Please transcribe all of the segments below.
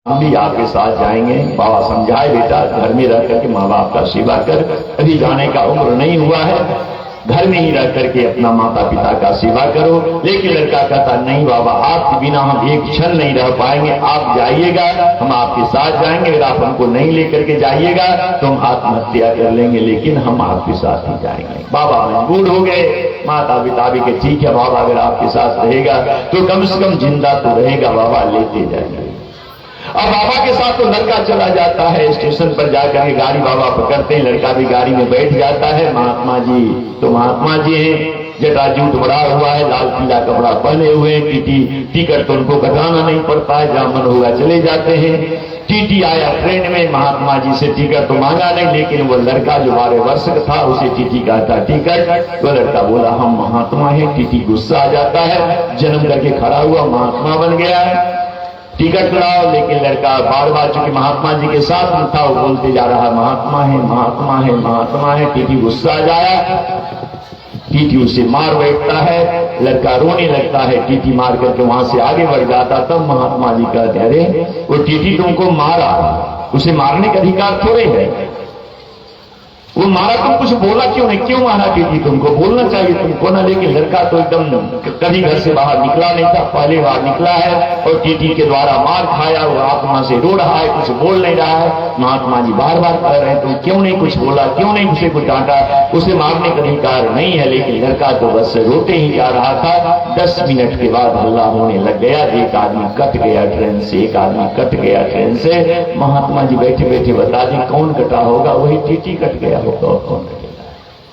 भी आपके साथ जाएंगे। बाबा समझाए, बेटा घर में रह करके माँ बाप का सेवा कर, अभी जाने का उम्र नहीं हुआ है, घर में ही रह करके अपना माता पिता का सेवा करो। लेकिन लड़का कहता नहीं बाबा, आपके बिना हम एक क्षण नहीं रह पाएंगे, आप जाइएगा, हम आपके साथ जाएंगे, अगर आप हमको नहीं लेकर के जाइएगा तो हम आत्महत्या कर लेंगे, लेकिन हम आपके साथ ही जाएंगे। बाबा मजबूर हो गए। माता पिता भी के ठीक है बाबा, अगर आपके साथ रहेगा तो कम से कम जिंदा तो रहेगा, बाबा लेते जाएंगे। अब बाबा के साथ तो लड़का चला जाता है, स्टेशन पर जाकर के गाड़ी बाबा पकड़ते हैं, लड़का भी गाड़ी में बैठ जाता है। महात्मा जी तो महात्मा जी हैं, जटाजूट बड़ा हुआ है, लाल पीला कपड़ा पहने हुए हैं, टिकट तो उनको कटाना नहीं पड़ता है, जहां मन होगा चले जाते हैं। टीटी आया ट्रेन में, महात्मा जी से टिकट तो मांगा नहीं, लेकिन वो लड़का जो 12 वर्ष का था उसे टीटी का था टिकट। वो लड़का बोला हम महात्मा है। टीटी गुस्सा आ जाता है, जन्म करके खड़ा हुआ महात्मा बन गया है, टिकट लाओ। लेकिन लड़का बार बार चूंकि महात्मा जी के साथ में था, वो बोलते जा रहा महात्मा है महात्मा है महात्मा है। टीटी गुस्सा आ जाया, टीटी उसे मार बैठता है, लड़का रोने लगता है, टीटी मार करके वहां से आगे बढ़ जाता। तब महात्मा जी कहते अरे वो टीटी तुमको मारा, उसे मारने का अधिकार थोड़े है, वो मारा तुम कुछ बोला क्यों नहीं, क्यों मारा टीटी, तुमको बोलना चाहिए तुमको ना। लेकिन लड़का तो एकदम कभी घर से बाहर निकला नहीं था, पहली बार निकला है और टीटी के द्वारा मार खाया, वो आत्मा से रो रहा है, कुछ बोल नहीं रहा है। महात्मा जी बार बार कह रहे हैं तुम क्यों नहीं कुछ बोला, क्यों नहीं उसे कुछ डांटा, उसे मारने का अधिकार नहीं है। लेकिन लड़का तो बस रोते ही जा रहा था। 10 मिनट के बाद हल्ला होने लग गया, एक आदमी कट गया ट्रेन से, एक आदमी कट गया ट्रेन से। महात्मा जी बैठे बैठे बता दें कौन कटा होगा, वही टीटी कट गया होगा। और कौन कटेगा,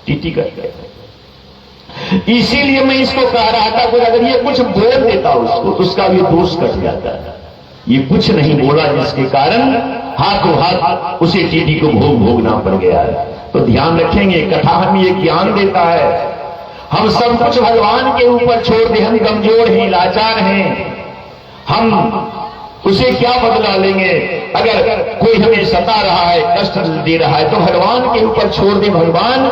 टीटी कट गया। इसीलिए मैं इसको कह रहा था कि अगर ये कुछ बोल देता उसको तो उसका भी दोष कट जाता है। ये कुछ नहीं बोला जिसके कारण हाथों हाथ उसे टीटी को भोगना पड़ गया है। तो ध्यान रखेंगे, कथा हमें ये ज्ञान देता है, हम सब कुछ भगवान के ऊपर छोड़ दे, हम कमजोर हैं, लाचार हैं, हम उसे क्या बदला लेंगे। अगर कोई हमें सता रहा है, कष्ट दे रहा है तो भगवान के ऊपर छोड़ दे, भगवान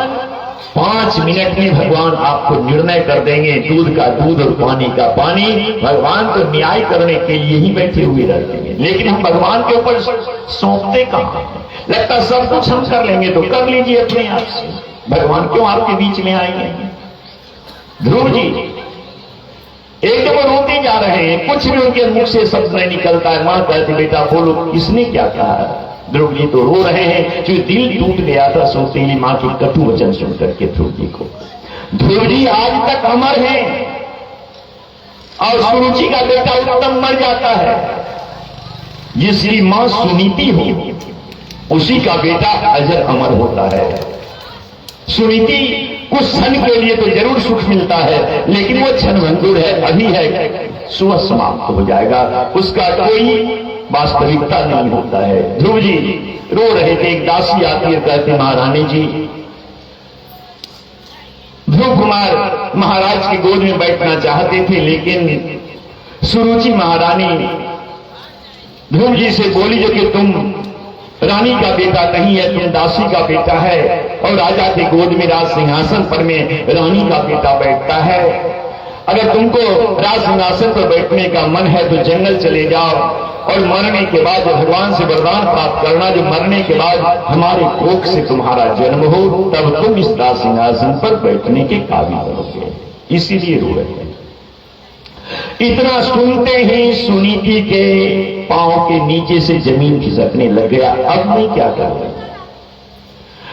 5 मिनट में भगवान आपको निर्णय कर देंगे, दूध का दूध और पानी का पानी। भगवान तो न्याय करने के लिए ही बैठे हुए रहते हैं, लेकिन हम भगवान के ऊपर सौंपते कहां हैं। लगता सब कुछ हम कर लेंगे, तो कर लीजिए अपने आप से, भगवान क्यों आपके बीच में आएंगे। ध्रुव जी एकदम रोते जा रहे हैं, कुछ भी उनके मुख से शब्द नहीं निकलता है। मां कहती बेटा बोलो किसने क्या कहा। ध्रुव जी तो रो रहे हैं, जो दिल टूट गया था सोते ही मां की कटु वचन सुन करके ध्रुव जी को। ध्रुव जी आज तक अमर हैं और सुरुचि का बेटा उत्तम मर जाता है। जिसकी मां सुनीति हो उसी का बेटा अजर अमर होता है। सुनीति कुछ क्षण के लिए तो जरूर सुख मिलता है, लेकिन वो क्षण भंगुर है, अभी है, सुबह समाप्त हो जाएगा, उसका कोई वास्तविकता नहीं होता है। ध्रुव जी रो रहे थे, एक दासी आती है, कहते महारानी जी, ध्रुव कुमार महाराज की गोद में बैठना चाहते थे, लेकिन सुरुचि महारानी ध्रुव जी से बोली जो कि तुम रानी का बेटा नहीं है, तुम दासी का बेटा है, और राजा के गोद में राज सिंहासन पर में रानी का बेटा बैठता है। अगर तुमको राज सिंहासन पर बैठने का मन है तो जंगल चले जाओ, और मरने के बाद भगवान से वरदान प्राप्त करना, जो मरने के बाद हमारे कोख से तुम्हारा जन्म हो, तब तुम इस राज सिंहासन पर बैठने के काबिल बनोगे। इसीलिए रो रहे हैं। इतना सुनते ही सुनीति के पांव के नीचे से जमीन खिसकने लग गया। अब मैं क्या करूं,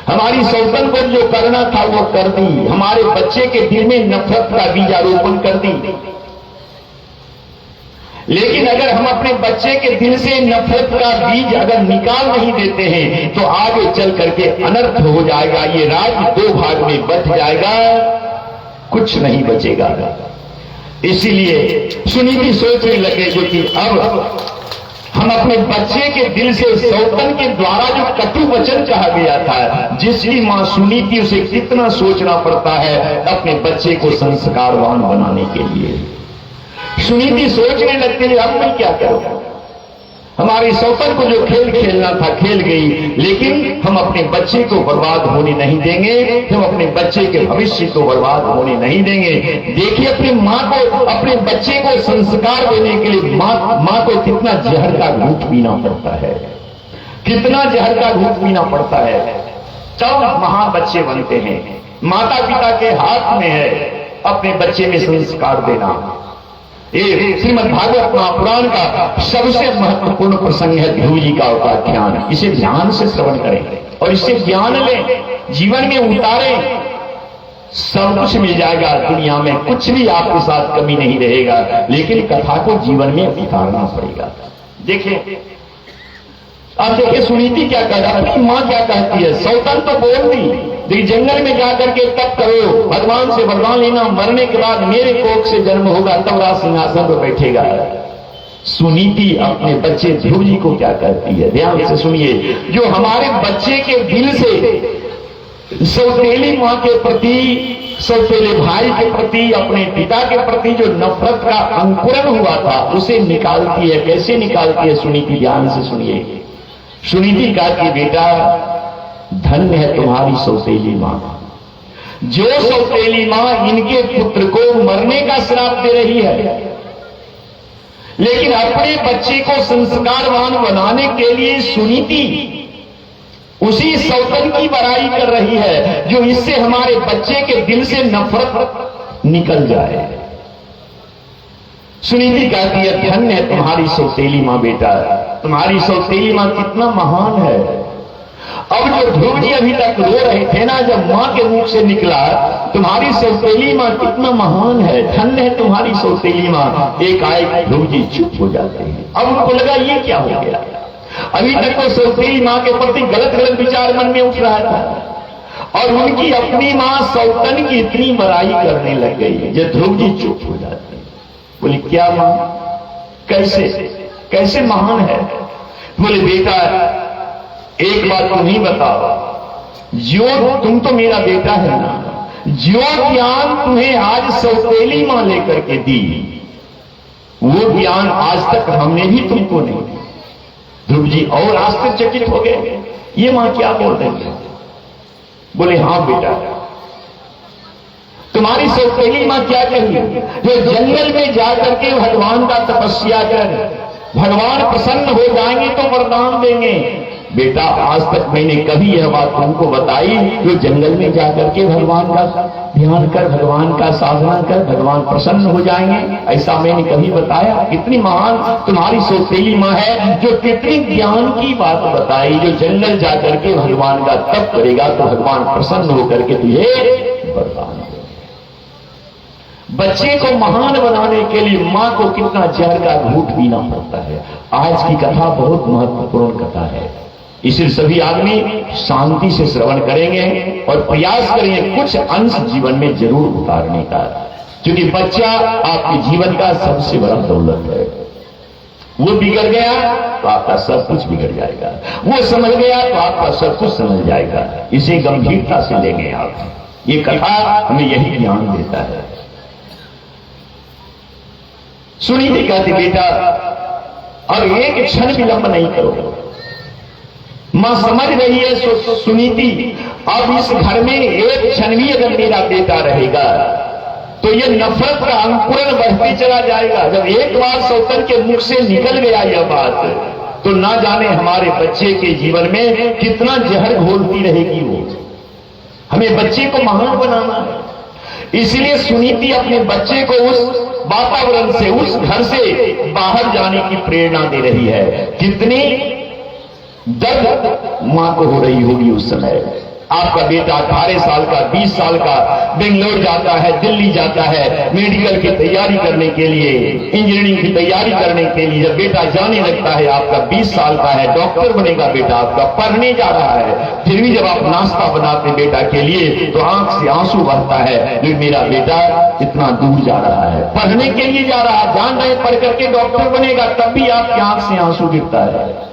हमारी सौतन को जो करना था वो कर दी, हमारे बच्चे के दिल में नफरत का बीजारोपण कर दी। लेकिन अगर हम अपने बच्चे के दिल से नफरत का बीज अगर निकाल नहीं देते हैं तो आगे चल करके अनर्थ हो जाएगा। ये राज्य 2 भाग में बंट जाएगा, कुछ नहीं बचेगा। इसीलिए सुनीति सोचने लगे जो कि अब हम अपने बच्चे के दिल से सौतन के द्वारा जो कटु वचन कहा गया था, जिसकी मां सुनीति, उसे कितना सोचना पड़ता है अपने बच्चे को संस्कारवान बनाने के लिए। सुनीति सोचने लगते हैं अब मैं क्या करूं, हमारी सौतन को जो खेल खेलना था खेल गई, लेकिन हम अपने बच्चे को बर्बाद होने नहीं देंगे, हम अपने बच्चे के भविष्य को बर्बाद होने नहीं देंगे। देखिए अपनी माँ को, अपने बच्चे को संस्कार देने के लिए माँ को कितना जहर का घूंट पीना पड़ता है, कितना जहर का घूंट पीना पड़ता है, तब महान बच्चे बनते हैं। माता पिता के हाथ में है अपने बच्चे में संस्कार देना। ये श्रीमद् भागवत महापुराण का सबसे महत्वपूर्ण प्रसंग है ध्रुव जी का उपाख्यान। इसे ध्यान से श्रवण करें और इससे ज्ञान लें, जीवन में उतारें, सब कुछ मिल जाएगा। दुनिया में कुछ भी आपके साथ कमी नहीं रहेगा, लेकिन कथा को जीवन में उतारना पड़ेगा। देखिए आप देखिए सुनीति क्या कह रहा है, अपनी माँ क्या कहती है। सौतन तो बोल दी, जंगल में जाकर के तप करो, भगवान से वरदान लेना, मरने के बाद मेरे कोख से जन्म होगा, तब राज सिंहासन पर बैठेगा। सुनीति अपने बच्चे ध्रुव जी को क्या कहती है, ध्यान से सुनिए। जो हमारे बच्चे के दिल से सौतेली माँ के प्रति, सौतेले भाई के प्रति, अपने पिता के प्रति जो नफरत का अंकुरन हुआ था, उसे निकालती है। कैसे निकालती है सुनीति, ध्यान से सुनिए। सुनीति कहा कि बेटा धन्य है तुम्हारी सौतेली माँ, जो सौतेली माँ इनके पुत्र को मरने का श्राप दे रही है, लेकिन अपने बच्चे को संस्कारवान बनाने के लिए सुनीति उसी सौतन की बड़ाई कर रही है, जो इससे हमारे बच्चे के दिल से नफरत निकल जाए। सुनीति कहती है धन्य है तुम्हारी सौतेली माँ बेटा, तुम्हारी सौतेली माँ कितना महान है। अब जो ध्रुव जी अभी तक रो रहे थे ना, जब माँ के मुख से निकला तुम्हारी सौतेली माँ कितना महान है, धन्य है तुम्हारी सौतेली माँ, एक आए ध्रुव जी चुप हो जाते हैं। अब उनको लगा ये क्या हो गया। अभी तक तो सौतेली माँ के प्रति गलत गलत विचार मन में उठ रहा था, और उनकी अपनी माँ सौतन की इतनी बड़ाई करने लग गई, जो ध्रुव जी चुप हो जाते। बोले क्या माँ, कैसे कैसे महान है। बोले बेटा एक बात तुम ही बताओ, जो तुम तो मेरा बेटा है ना, जो ज्ञान तुम्हें आज सौतेली माँ लेकर के दी, वो ज्ञान आज तक हमने भी तुमको नहीं दी। ध्रुव जी और आश्चर्यचकित हो गए, ये माँ क्या बोल रही है। बोले हाँ बेटा, तुम्हारी सौतेली माँ क्या कही, जो जंगल में जाकर के भगवान का तपस्या कर, भगवान प्रसन्न हो जाएंगे तो वरदान देंगे। बेटा आज तक मैंने कभी यह बात तुमको बताई, जो जंगल में जाकर के भगवान का ध्यान कर, भगवान का साधना कर, भगवान प्रसन्न हो जाएंगे, ऐसा मैंने कभी बताया। कितनी महान तुम्हारी सौतेली माँ है, जो कितनी ज्ञान की बात बताई, जो जंगल जाकर के भगवान का तप करेगा तो भगवान प्रसन्न होकर के तुझे वरदान देंगे। बच्चे को महान बनाने के लिए मां को कितना जहर का घूंट पीना पड़ता है। आज की कथा बहुत महत्वपूर्ण कथा है, इसलिए सभी आदमी शांति से श्रवण करेंगे और प्रयास करेंगे कुछ अंश जीवन में जरूर उतारने का, क्योंकि बच्चा आपके जीवन का सबसे बड़ा दौलत है। वो बिगड़ गया तो आपका सब कुछ बिगड़ जाएगा, वो समझ गया तो आपका सब कुछ समझ जाएगा। इसे गंभीरता से लेंगे आप। ये कथा हमें यही ज्ञान देता है। सुनीति कहती बेटा अब एक क्षण विलंब नहीं करो। मां समझ रही है सुनीति, अब इस घर में एक क्षण भी अगर मेरा बेटा रहेगा तो ये नफरत का अंकुरन बढ़ते चला जाएगा। जब एक बार सौतन के मुख से निकल गया यह बात, तो ना जाने हमारे बच्चे के जीवन में कितना जहर घोलती रहेगी वो। हमें बच्चे को महान बनाना है, इसलिए सुनीति अपने बच्चे को उस वातावरण से, उस घर से बाहर जाने की प्रेरणा दे रही है। कितनी दर्द मां को हो रही होगी उस समय। आपका बेटा 18 साल का, 20 साल का बेंगलोर जाता है, दिल्ली जाता है मेडिकल की तैयारी करने के लिए, इंजीनियरिंग की तैयारी करने के लिए। जब बेटा जाने लगता है, आपका 20 साल का है, डॉक्टर बनेगा बेटा आपका, पढ़ने जा रहा है, फिर भी जब आप नाश्ता बनाते बेटा के लिए तो आंख से आंसू बहता है कि मेरा बेटा इतना दूर जा रहा है, पढ़ने के लिए जा रहा है, जान रहे पढ़ करके डॉक्टर बनेगा, तब भी आपकी आंख से आंसू गिरता है।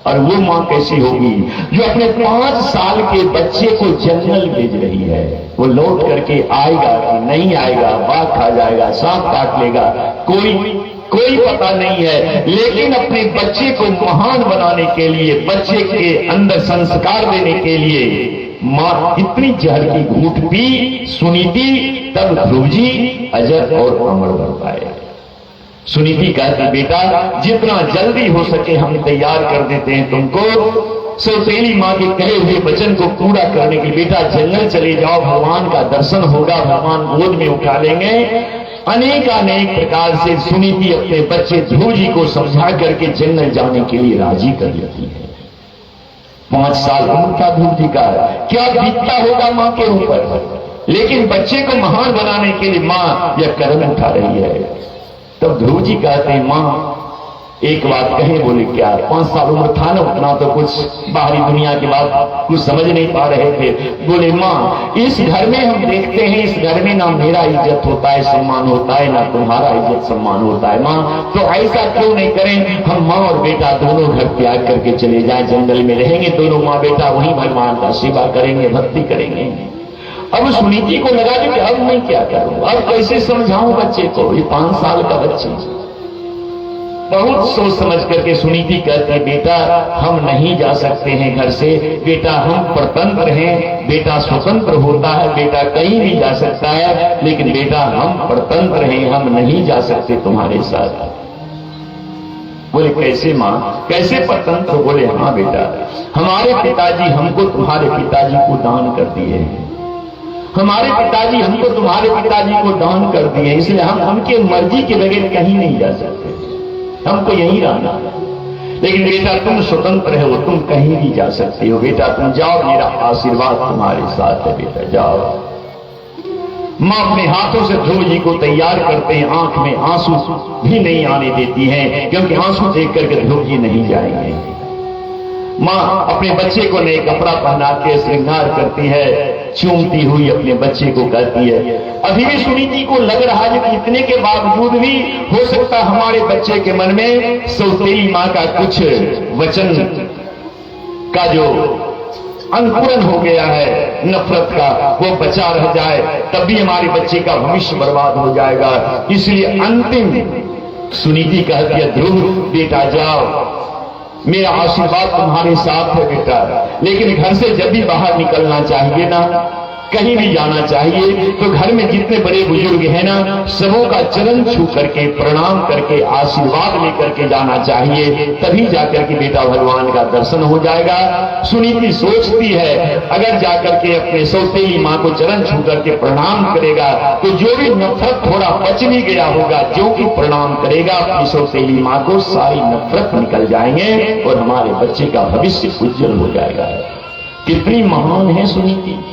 और वो मां कैसी होगी जो अपने 5 साल के बच्चे को जंगल भेज रही है। वो लौट करके आएगा कि नहीं आएगा, बाघ खा जाएगा, सांप काट लेगा, कोई कोई पता नहीं है, लेकिन अपने बच्चे को महान बनाने के लिए, बच्चे के अंदर संस्कार देने के लिए मां इतनी जहर की घूंट पी, सुनीति, तब ध्रुव जी अजर और अमर बन पाए। सुनीति कहती, बेटा जितना जल्दी हो सके हम तैयार कर देते हैं तुमको। सौतेली मां के कहे हुए वचन को पूरा करने के, बेटा जंगल चले जाओ, भगवान का दर्शन होगा, भगवान गोद में उठा लेंगे। अनेक प्रकार से सुनीति अपने बच्चे ध्रुव जी को समझा करके जंगल जाने के लिए राजी कर लेती है। 5 साल उम्र था ध्रुव जी का, क्या बीतता होगा मां के ऊपर, लेकिन बच्चे को महान बनाने के लिए मां यह कदम उठा रही है। तब ध्रुव जी कहते हैं, मां एक बात कहे। बोले क्या? 5 साल उम्र था ना, उतना तो कुछ बाहरी दुनिया की बात कुछ समझ नहीं पा रहे थे। बोले, मां इस घर में हम देखते हैं, इस घर में ना मेरा इज्जत होता है, सम्मान होता है, ना तुम्हारा इज्जत सम्मान होता है। मां तो ऐसा क्यों नहीं करें, हम मां और बेटा दोनों घर त्याग करके चले जाएं, जंगल में रहेंगे दोनों मां बेटा, वहीं भगवान का सेवा करेंगे, भक्ति करेंगे। अब सुनीति को लगा कि अब मैं क्या करूं, अब कैसे समझाऊं बच्चे को, ये 5 साल का बच्चा। बहुत सोच समझ करके सुनीति कहती है, बेटा हम नहीं जा सकते हैं घर से, बेटा हम स्वतंत्र हैं, बेटा स्वतंत्र होता है, बेटा कहीं भी जा सकता है, लेकिन बेटा हम स्वतंत्र हैं, हम नहीं जा सकते तुम्हारे साथ। बोले कैसे मां, कैसे स्वतंत्र? बोले हाँ बेटा, हमारे पिताजी हमको तुम्हारे पिताजी को दान कर दिए हैं, हमारे पिताजी हमको तुम्हारे पिताजी को दान कर दिए, इसलिए हम उनके मर्जी के बगैर कहीं नहीं जा सकते, हमको यहीं रहना। लेकिन बेटा तुम स्वतंत्र हो, तुम कहीं भी जा सकते हो, बेटा तुम जाओ, मेरा आशीर्वाद तुम्हारे साथ है, बेटा जाओ। मां अपने हाथों से ध्रुव जी को तैयार करते हैं, आंख में आंसू भी नहीं आने देती हैं, क्योंकि आंसू देख करके ध्रुव जी नहीं जाएंगे। मां अपने बच्चे को नए कपड़ा पहना के श्रृंगार करती है, चूमती हुई अपने बच्चे को कहती है। अभी भी सुनीति को लग रहा है कि इतने के बावजूद भी हो सकता हमारे बच्चे के मन में सौतेली मां का कुछ वचन का जो अंकुरन हो गया है नफरत का, वो बचा रह जाए, तब भी हमारे बच्चे का भविष्य बर्बाद हो जाएगा। इसलिए अंतिम सुनीति कहती है, ध्रुव बेटा जाओ, मेरा आशीर्वाद तुम्हारे साथ है बेटा, लेकिन घर से जब भी बाहर निकलना चाहिए ना, कहीं भी जाना चाहिए, तो घर में जितने बड़े बुजुर्ग हैं ना, सबों का चरण छू करके प्रणाम करके आशीर्वाद लेकर के जाना चाहिए, तभी जाकर के बेटा भगवान का दर्शन हो जाएगा। सुनीति सोचती है, अगर जाकर के अपने सौतेली मां को चरण छू करके प्रणाम करेगा तो जो भी नफरत थोड़ा बच भी गया होगा, जो कि प्रणाम करेगा अपनी सौतेली मां को, सारी नफरत निकल जाएंगे और हमारे बच्चे का भविष्य उज्जवल हो जाएगा। कितनी महान है सुनीति,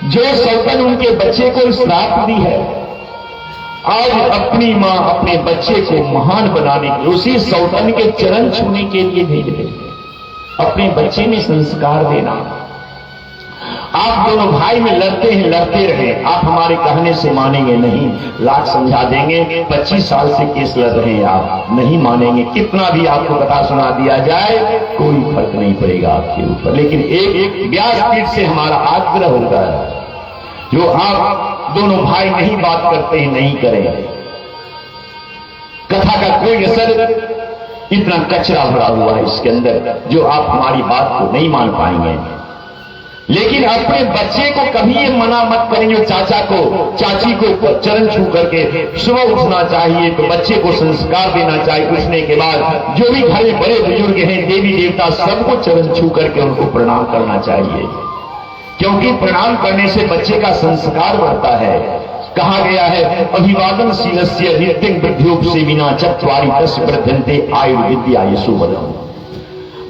जो सौतन उनके बच्चे को श्राप दी है, आज अपनी मां अपने बच्चे को महान बनाने के, उसी सौतन के चरण छूने के लिए भेज रही है। अपने बच्चे में संस्कार देना। आप दोनों भाई में लड़ते हैं, लड़ते रहे, आप हमारे कहने से मानेंगे नहीं, लाख समझा देंगे, 25 साल से केस लड़ रहे हैं, आप नहीं मानेंगे, कितना भी आपको कथा सुना दिया जाए कोई फर्क नहीं पड़ेगा आपके ऊपर। लेकिन एक व्यासपीठ से हमारा आग्रह होता है, जो आप दोनों भाई नहीं बात करते हैं नहीं करें, कथा का कोई असर, इतना कचरा भरा हुआ है इसके अंदर, जो आप हमारी बात को नहीं मान पाएंगे। लेकिन अपने बच्चे को कभी ये मना मत करें, जो चाचा को चाची को चरण छू करके सुबह उठना चाहिए, तो बच्चे को संस्कार देना चाहिए। उठने के बाद जो भी घर में बड़े बुजुर्ग हैं, देवी देवता, सबको चरण छू करके उनको प्रणाम करना चाहिए, क्योंकि प्रणाम करने से बच्चे का संस्कार बढ़ता है। कहा गया है, अभिवादन शीलस्य नित्यं वृद्ध्योपसेविना चत्वारि तस्य वर्धन्ते आयुर्विद्या यशोबलम्।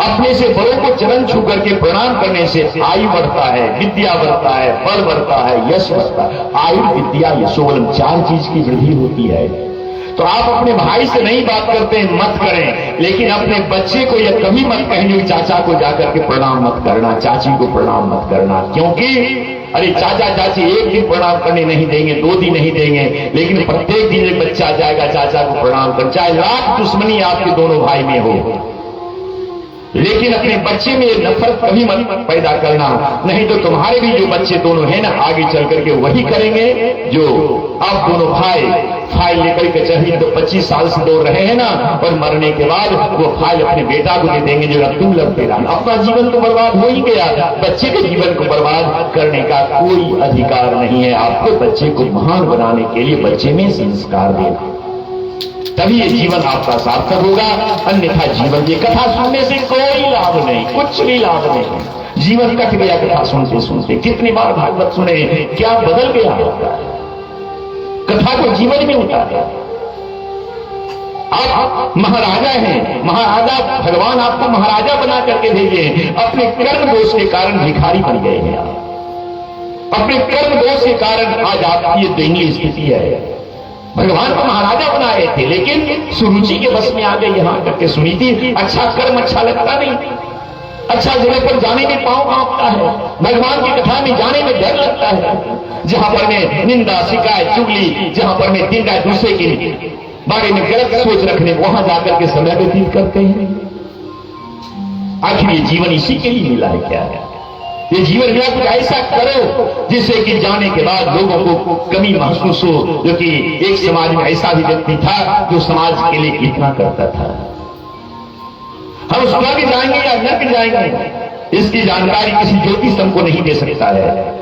अपने से बड़ों को चरण छू करके प्रणाम करने से आयु बढ़ता है, विद्या बढ़ता है, बल बढ़ता है, यश बढ़ता है। आयुर्विद्या यशोबलम्, 4 चीज की वृद्धि होती है। तो आप अपने भाई से नहीं बात करते, मत करें, लेकिन अपने बच्चे को यह कभी मत कहेंगे चाचा को जाकर के प्रणाम मत करना, चाची को प्रणाम मत करना, क्योंकि अरे चाचा चाची एक दिन प्रणाम करने नहीं देंगे, 2 दिन नहीं देंगे, लेकिन प्रत्येक दिन एक बच्चा जाएगा चाचा को प्रणाम कर, चाहे लाख दुश्मनी आपके दोनों भाई में हो। लेकिन अपने बच्चे में नफरत कभी मत पैदा करना, नहीं तो तुम्हारे भी जो बच्चे दोनों हैं ना आगे चल करके वही करेंगे जो आप दोनों भाई फाइल लेकर कचहरी तो 25 साल से दौड़ रहे हैं ना, और मरने के बाद वो फाइल अपने बेटा को दे देंगे जो तुम लगते रहना। अपना जीवन तो बर्बाद हो ही गया, बच्चे के जीवन को बर्बाद करने का कोई अधिकार नहीं है। आपको बच्चे को महान बनाने के लिए बच्चे में संस्कार देना, तभी ये जीवन आपका सार्थक होगा। अन्यथा जीवन की कथा सुनने से कोई लाभ नहीं, कुछ भी लाभ नहीं। जीवन कट गया कथा सुनते सुनते। कितनी बार भागवत सुने, क्या बदल गया होता है। कथा को जीवन में उतारे। आप महाराजा हैं, महाराजा भगवान आपको महाराजा बना करके भेजे, अपने कर्म दोष के कारण भिखारी बन गए हैं। आप अपने कर्म दोष के कारण आज आपकी ये दयनीय स्थिति है। भगवान को महाराजा बनाए थे लेकिन सुरुचि के बस में आ गए। यहां करके सुनी थी, अच्छा कर्म अच्छा लगता नहीं, अच्छा जगह पर जाने में पांव कांपता है, भगवान की कथा में जाने में डर लगता है। जहां पर मैं निंदा शिकायत चुगली, जहां पर मैं दिन रात दूसरे के बारे में गलत सोच रखने, वहां जाकर के समय व्यतीत करते हैं। आखिर ये जीवन इसी के लिए मिला है क्या? ये जीवन में कुछ ऐसा करो जिससे कि जाने के बाद लोगों को कमी महसूस हो, जो कि एक समाज में ऐसा भी व्यक्ति था जो समाज के लिए इतना करता था। हम स्वर्ग जाएंगे या नरक जाएंगे इसकी जानकारी किसी ज्योतिष हमको नहीं दे सकता है।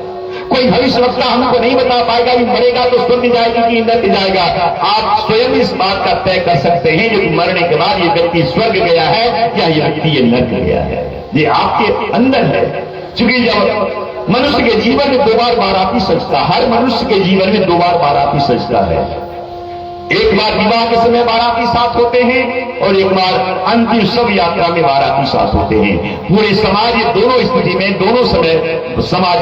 कोई भविष्यवक्ता हमको नहीं बता पाएगा कि मरेगा तो स्वर्ग जाएगा कि नरक जाएगा। आप स्वयं इस बात का तय कर सकते हैं कि मरने के बाद ये व्यक्ति स्वर्ग गया है या ये व्यक्ति ये नरक गया है। ये आपके अंदर है। क्योंकि जब मनुष्य के जीवन में 2 बार बाराती सजता, हर मनुष्य के जीवन में 2 बार बाराती सजता है। एक बार विवाह के समय बाराती साथ होते हैं और एक बार अंतिम शव यात्रा में बाराती साथ होते हैं। पूरे समाज ये दोनों स्थिति में दोनों समय समाज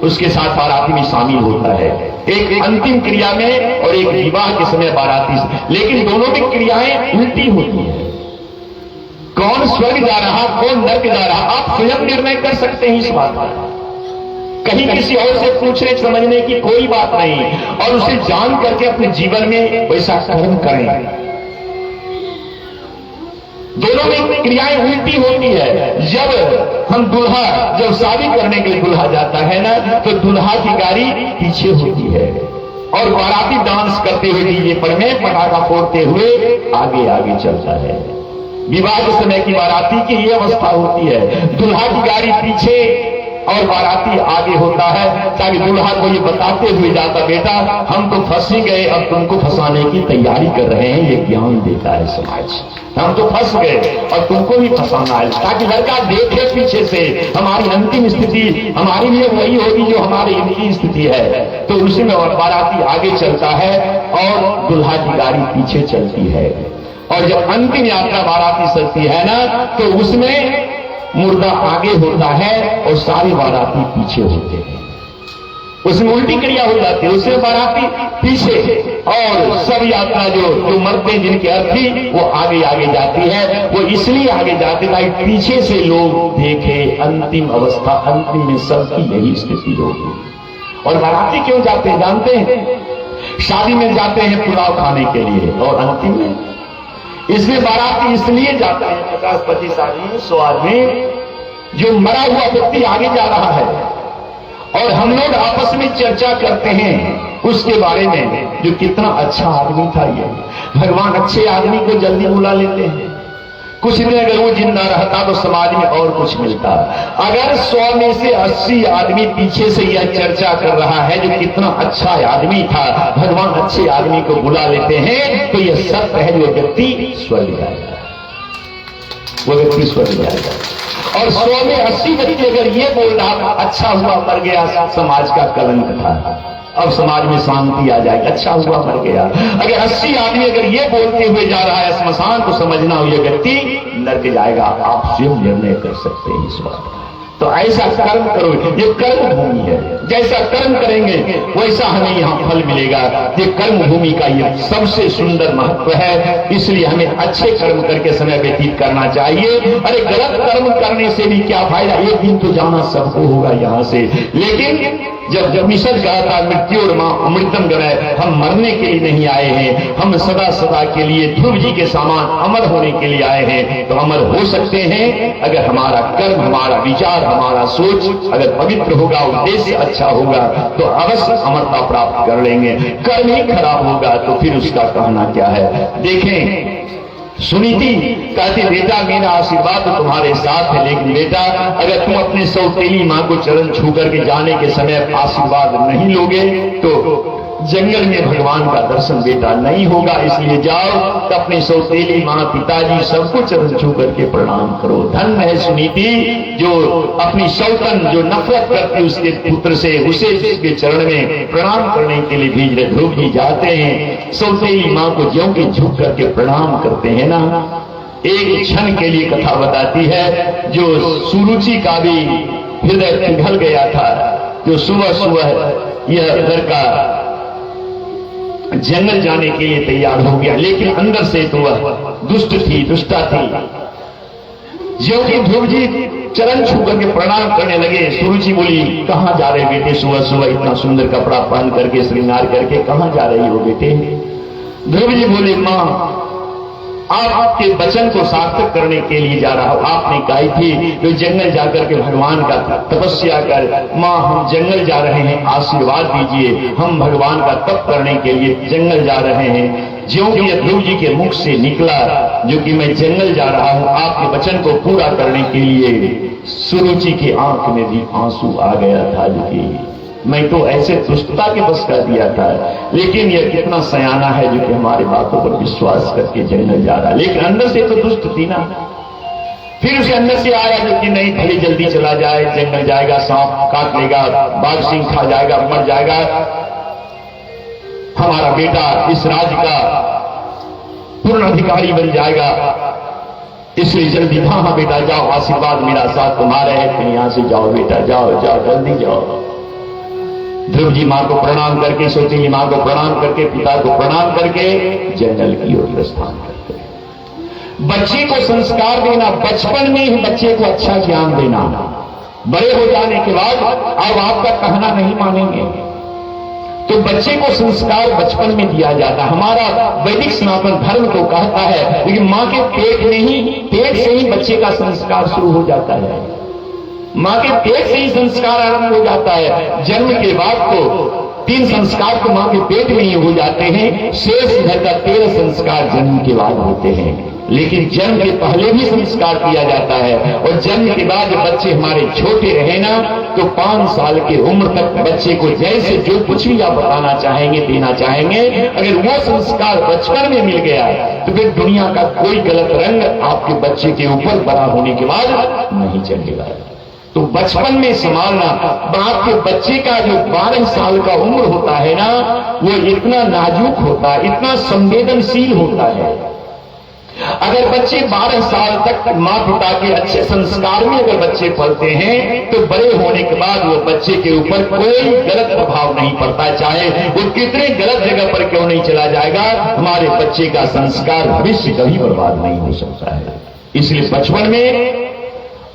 उसके साथ बाराती में शामिल होता है, एक अंतिम क्रिया में और एक विवाह के समय बाराती। लेकिन दोनों की क्रियाएं उल्टी होती है। कौन स्वर्ग जा रहा कौन नरक जा रहा आप स्वयं निर्णय कर सकते हैं इस बात का। कहीं किसी और से पूछने समझने की कोई बात नहीं, और उसे जान करके अपने जीवन में वैसा कर्म करें। दोनों में क्रियाएं उल्टी होती है। जब शादी करने के लिए दूल्हा जाता है ना, तो दूल्हा की गाड़ी पीछे होती है और बाराती डांस करते हुए डीजे पर में पटाखा फोड़ते हुए आगे आगे चलता है। विवाह के समय की बाराती की ये अवस्था होती है, दूल्हा की गाड़ी पीछे और बाराती आगे होता है, ताकि दूल्हा को ये बताते हुए जाता, बेटा हम तो फंस ही गए, अब तुमको फंसाने की तैयारी कर रहे हैं। ये ज्ञान देता है समाज, हम तो फंस गए और तुमको भी फंसाना है, ताकि लड़का देखे पीछे से हमारी अंतिम स्थिति हमारी लिए वही होगी जो हमारी इनकी स्थिति है। तो उसी में बाराती आगे चलता है और दूल्हा की गाड़ी पीछे चलती है। और जब अंतिम यात्रा बाराती चलती है ना, तो उसमें मुर्दा आगे होता है और सारे बाराती पीछे होते हैं। उसमें उल्टी क्रिया हो जाती है, उसमें बाराती पीछे और सब यात्रा जो मरते जिनकी अर्थी वो आगे आगे जाती है। वो इसलिए आगे जाती है पीछे से लोग देखे अंतिम अवस्था, अंतिम में सबकी यही स्थिति होगी। और बाराती क्यों जाते हैं जानते हैं? शादी में जाते हैं पुलाव खाने के लिए, और अंतिम में इसमें बाराती इसलिए जाता है 50-25 आदमी 100 आदमी, जो मरा हुआ व्यक्ति आगे जा रहा है और हम लोग आपस में चर्चा करते हैं उसके बारे में, जो कितना अच्छा आदमी था ये। भगवान अच्छे आदमी को जल्दी बुला लेते हैं। कुछ दिन अगर वो जिंदा रहता तो समाज में और कुछ मिलता। अगर 100 में से 80 आदमी पीछे से यह चर्चा कर रहा है जो कितना अच्छा आदमी था, भगवान अच्छे आदमी को बुला लेते हैं, तो यह सत्य है जो व्यक्ति स्वर्ग जाएगा, वो व्यक्ति स्वर्ग जाएगा। और 100 में 80 व्यक्ति अगर ये बोल रहा अच्छा हुआ मर गया, समाज का कलंक था, अब समाज में शांति आ जाएगी, अच्छा हुआ मर गया। अगर 80 आदमी अगर ये बोलते हुए जा रहा है श्मशान, तो समझना ये व्यक्ति नरक जाएगा। आप स्वयं निर्णय कर सकते हैं इस बात का। तो ऐसा कर्म करो, ये कर्म भूमि है, जैसा कर्म करेंगे वैसा हमें यहाँ फल मिलेगा। ये कर्म भूमि का ये सबसे सुंदर महत्व है, इसलिए हमें अच्छे कर्म करके समय व्यतीत करना चाहिए। अरे गलत कर्म करने से भी क्या फायदा, एक दिन तो जाना सबको होगा यहाँ से। लेकिन जब निषद कहा था मृत्यु और अमृतम गमय, हम मरने के लिए नहीं आए हैं, हम सदा सदा के लिए ध्रुव जी के समान अमर होने के लिए आए हैं। तो अमर हो सकते हैं अगर हमारा कर्म, हमारा विचार, हमारा सोच अगर पवित्र होगा, उद्देश्य अच्छा होगा तो अवश्य अमरता प्राप्त कर लेंगे। कर्म ही खराब होगा तो फिर उसका कहना क्या है। देखें सुनीति कहती बेटा मेरा आशीर्वाद तो तुम्हारे साथ है, लेकिन बेटा अगर तुम अपने सौतेली मां को चरण छू करके जाने के समय आशीर्वाद नहीं लोगे तो जंगल में भगवान का दर्शन बेटा नहीं होगा। इसलिए जाओ तो अपने सौतेली मां, पिताजी सबको चरण छू करके प्रणाम करो। धन्य है सुनीति जो अपनी सौतन जो नफरत करती उसके पुत्र से, उसे उसके चरण में प्रणाम करने के लिए भी ध्रुव जी जाते हैं। सौतेली मां को ज्यों के झुक करके प्रणाम करते हैं ना। एक क्षण के लिए कथा बताती है जो सुरुचि का भी हृदय पिघल गया था, जो सुबह सुबह यह लड़का जंगल जाने के लिए तैयार हो गया, लेकिन अंदर से तो वह दुष्ट थी, दुष्टा थी। ज्यों कि ध्रुव जी चरण छू करके प्रणाम करने लगे, सुरुचि बोली कहां जा रहे बेटे, सुबह सुबह इतना सुंदर कपड़ा पहन करके श्रृंगार करके कहां जा रही हो बेटे। ध्रुव जी बोले मां आपके वचन को सार्थक करने के लिए जा रहा हूं। आपने कही थी जो जंगल जाकर के भगवान का तपस्या कर। मां हम जंगल जा रहे हैं, आशीर्वाद दीजिए, हम भगवान का तप करने के लिए जंगल जा रहे हैं। ज्यों कि ध्रुव जी के मुख से निकला जो कि मैं जंगल जा रहा हूं आपके वचन को पूरा करने के लिए, सुरुचि की आंख में भी आंसू आ गया था जो कि मैं तो ऐसे दुष्टता के बस कर दिया था। लेकिन यह कितना सयाना है जो कि हमारी बातों पर विश्वास करके जंगल जा रहा है, लेकिन अंदर से तो दुष्ट थी ना। फिर उसे अंदर से आया जो कि नहीं भले जल्दी चला जाए, जंगल जाएगा, सांप काट लेगा, बाघ सिंह खा जाएगा, मर जाएगा, हमारा बेटा इस राज्य का पूर्ण अधिकारी बन जाएगा। इसलिए जल्दी हाँ बेटा जाओ, आशीर्वाद मेरा साथ तुम्हारा है, तुम यहां से जाओ बेटा, जाओ जाओ जल्दी जाओ। ध्रुव जी मां को प्रणाम करके, सौतेली मां को प्रणाम करके, पिता को प्रणाम करके जंगल की ओर प्रस्थान करते हैं। बच्चे को संस्कार देना, बचपन में ही बच्चे को अच्छा ज्ञान देना। बड़े हो जाने के बाद अब आपका कहना नहीं मानेंगे तो बच्चे को संस्कार बचपन में दिया जाता है। हमारा वैदिक सनातन धर्म तो कहता है, लेकिन मां के पेट से ही बच्चे का संस्कार शुरू हो जाता है। मां के पेट से ही संस्कार आरंभ हो जाता है। जन्म के बाद तो 3 संस्कार तो मां के पेट में ही हो जाते हैं, शेष घर का 13 संस्कार जन्म के बाद होते हैं। लेकिन जन्म के पहले भी संस्कार किया जाता है, और जन्म के बाद जब बच्चे हमारे छोटे रहे ना तो 5 साल की उम्र तक बच्चे को जैसे जो कुछ भी आप बताना चाहेंगे, देना चाहेंगे, अगर वो संस्कार बचपन में मिल गया तो फिर दुनिया का कोई गलत रंग आपके बच्चे के ऊपर बड़ा होने के बाद नहीं चलेगा। तो बचपन में संभालना। आपके बच्चे का जो 12 साल का उम्र होता है ना, वो इतना नाजुक होता है, इतना संवेदनशील होता है। अगर बच्चे 12 साल तक मां पिता के अच्छे संस्कार में अगर बच्चे पलते हैं तो बड़े होने के बाद वो बच्चे के ऊपर कोई गलत प्रभाव नहीं पड़ता, चाहे वो कितने गलत जगह पर क्यों नहीं चला जाएगा, हमारे बच्चे का संस्कार भविष्य कभी बर्बाद नहीं हो सकता है। इसलिए बचपन में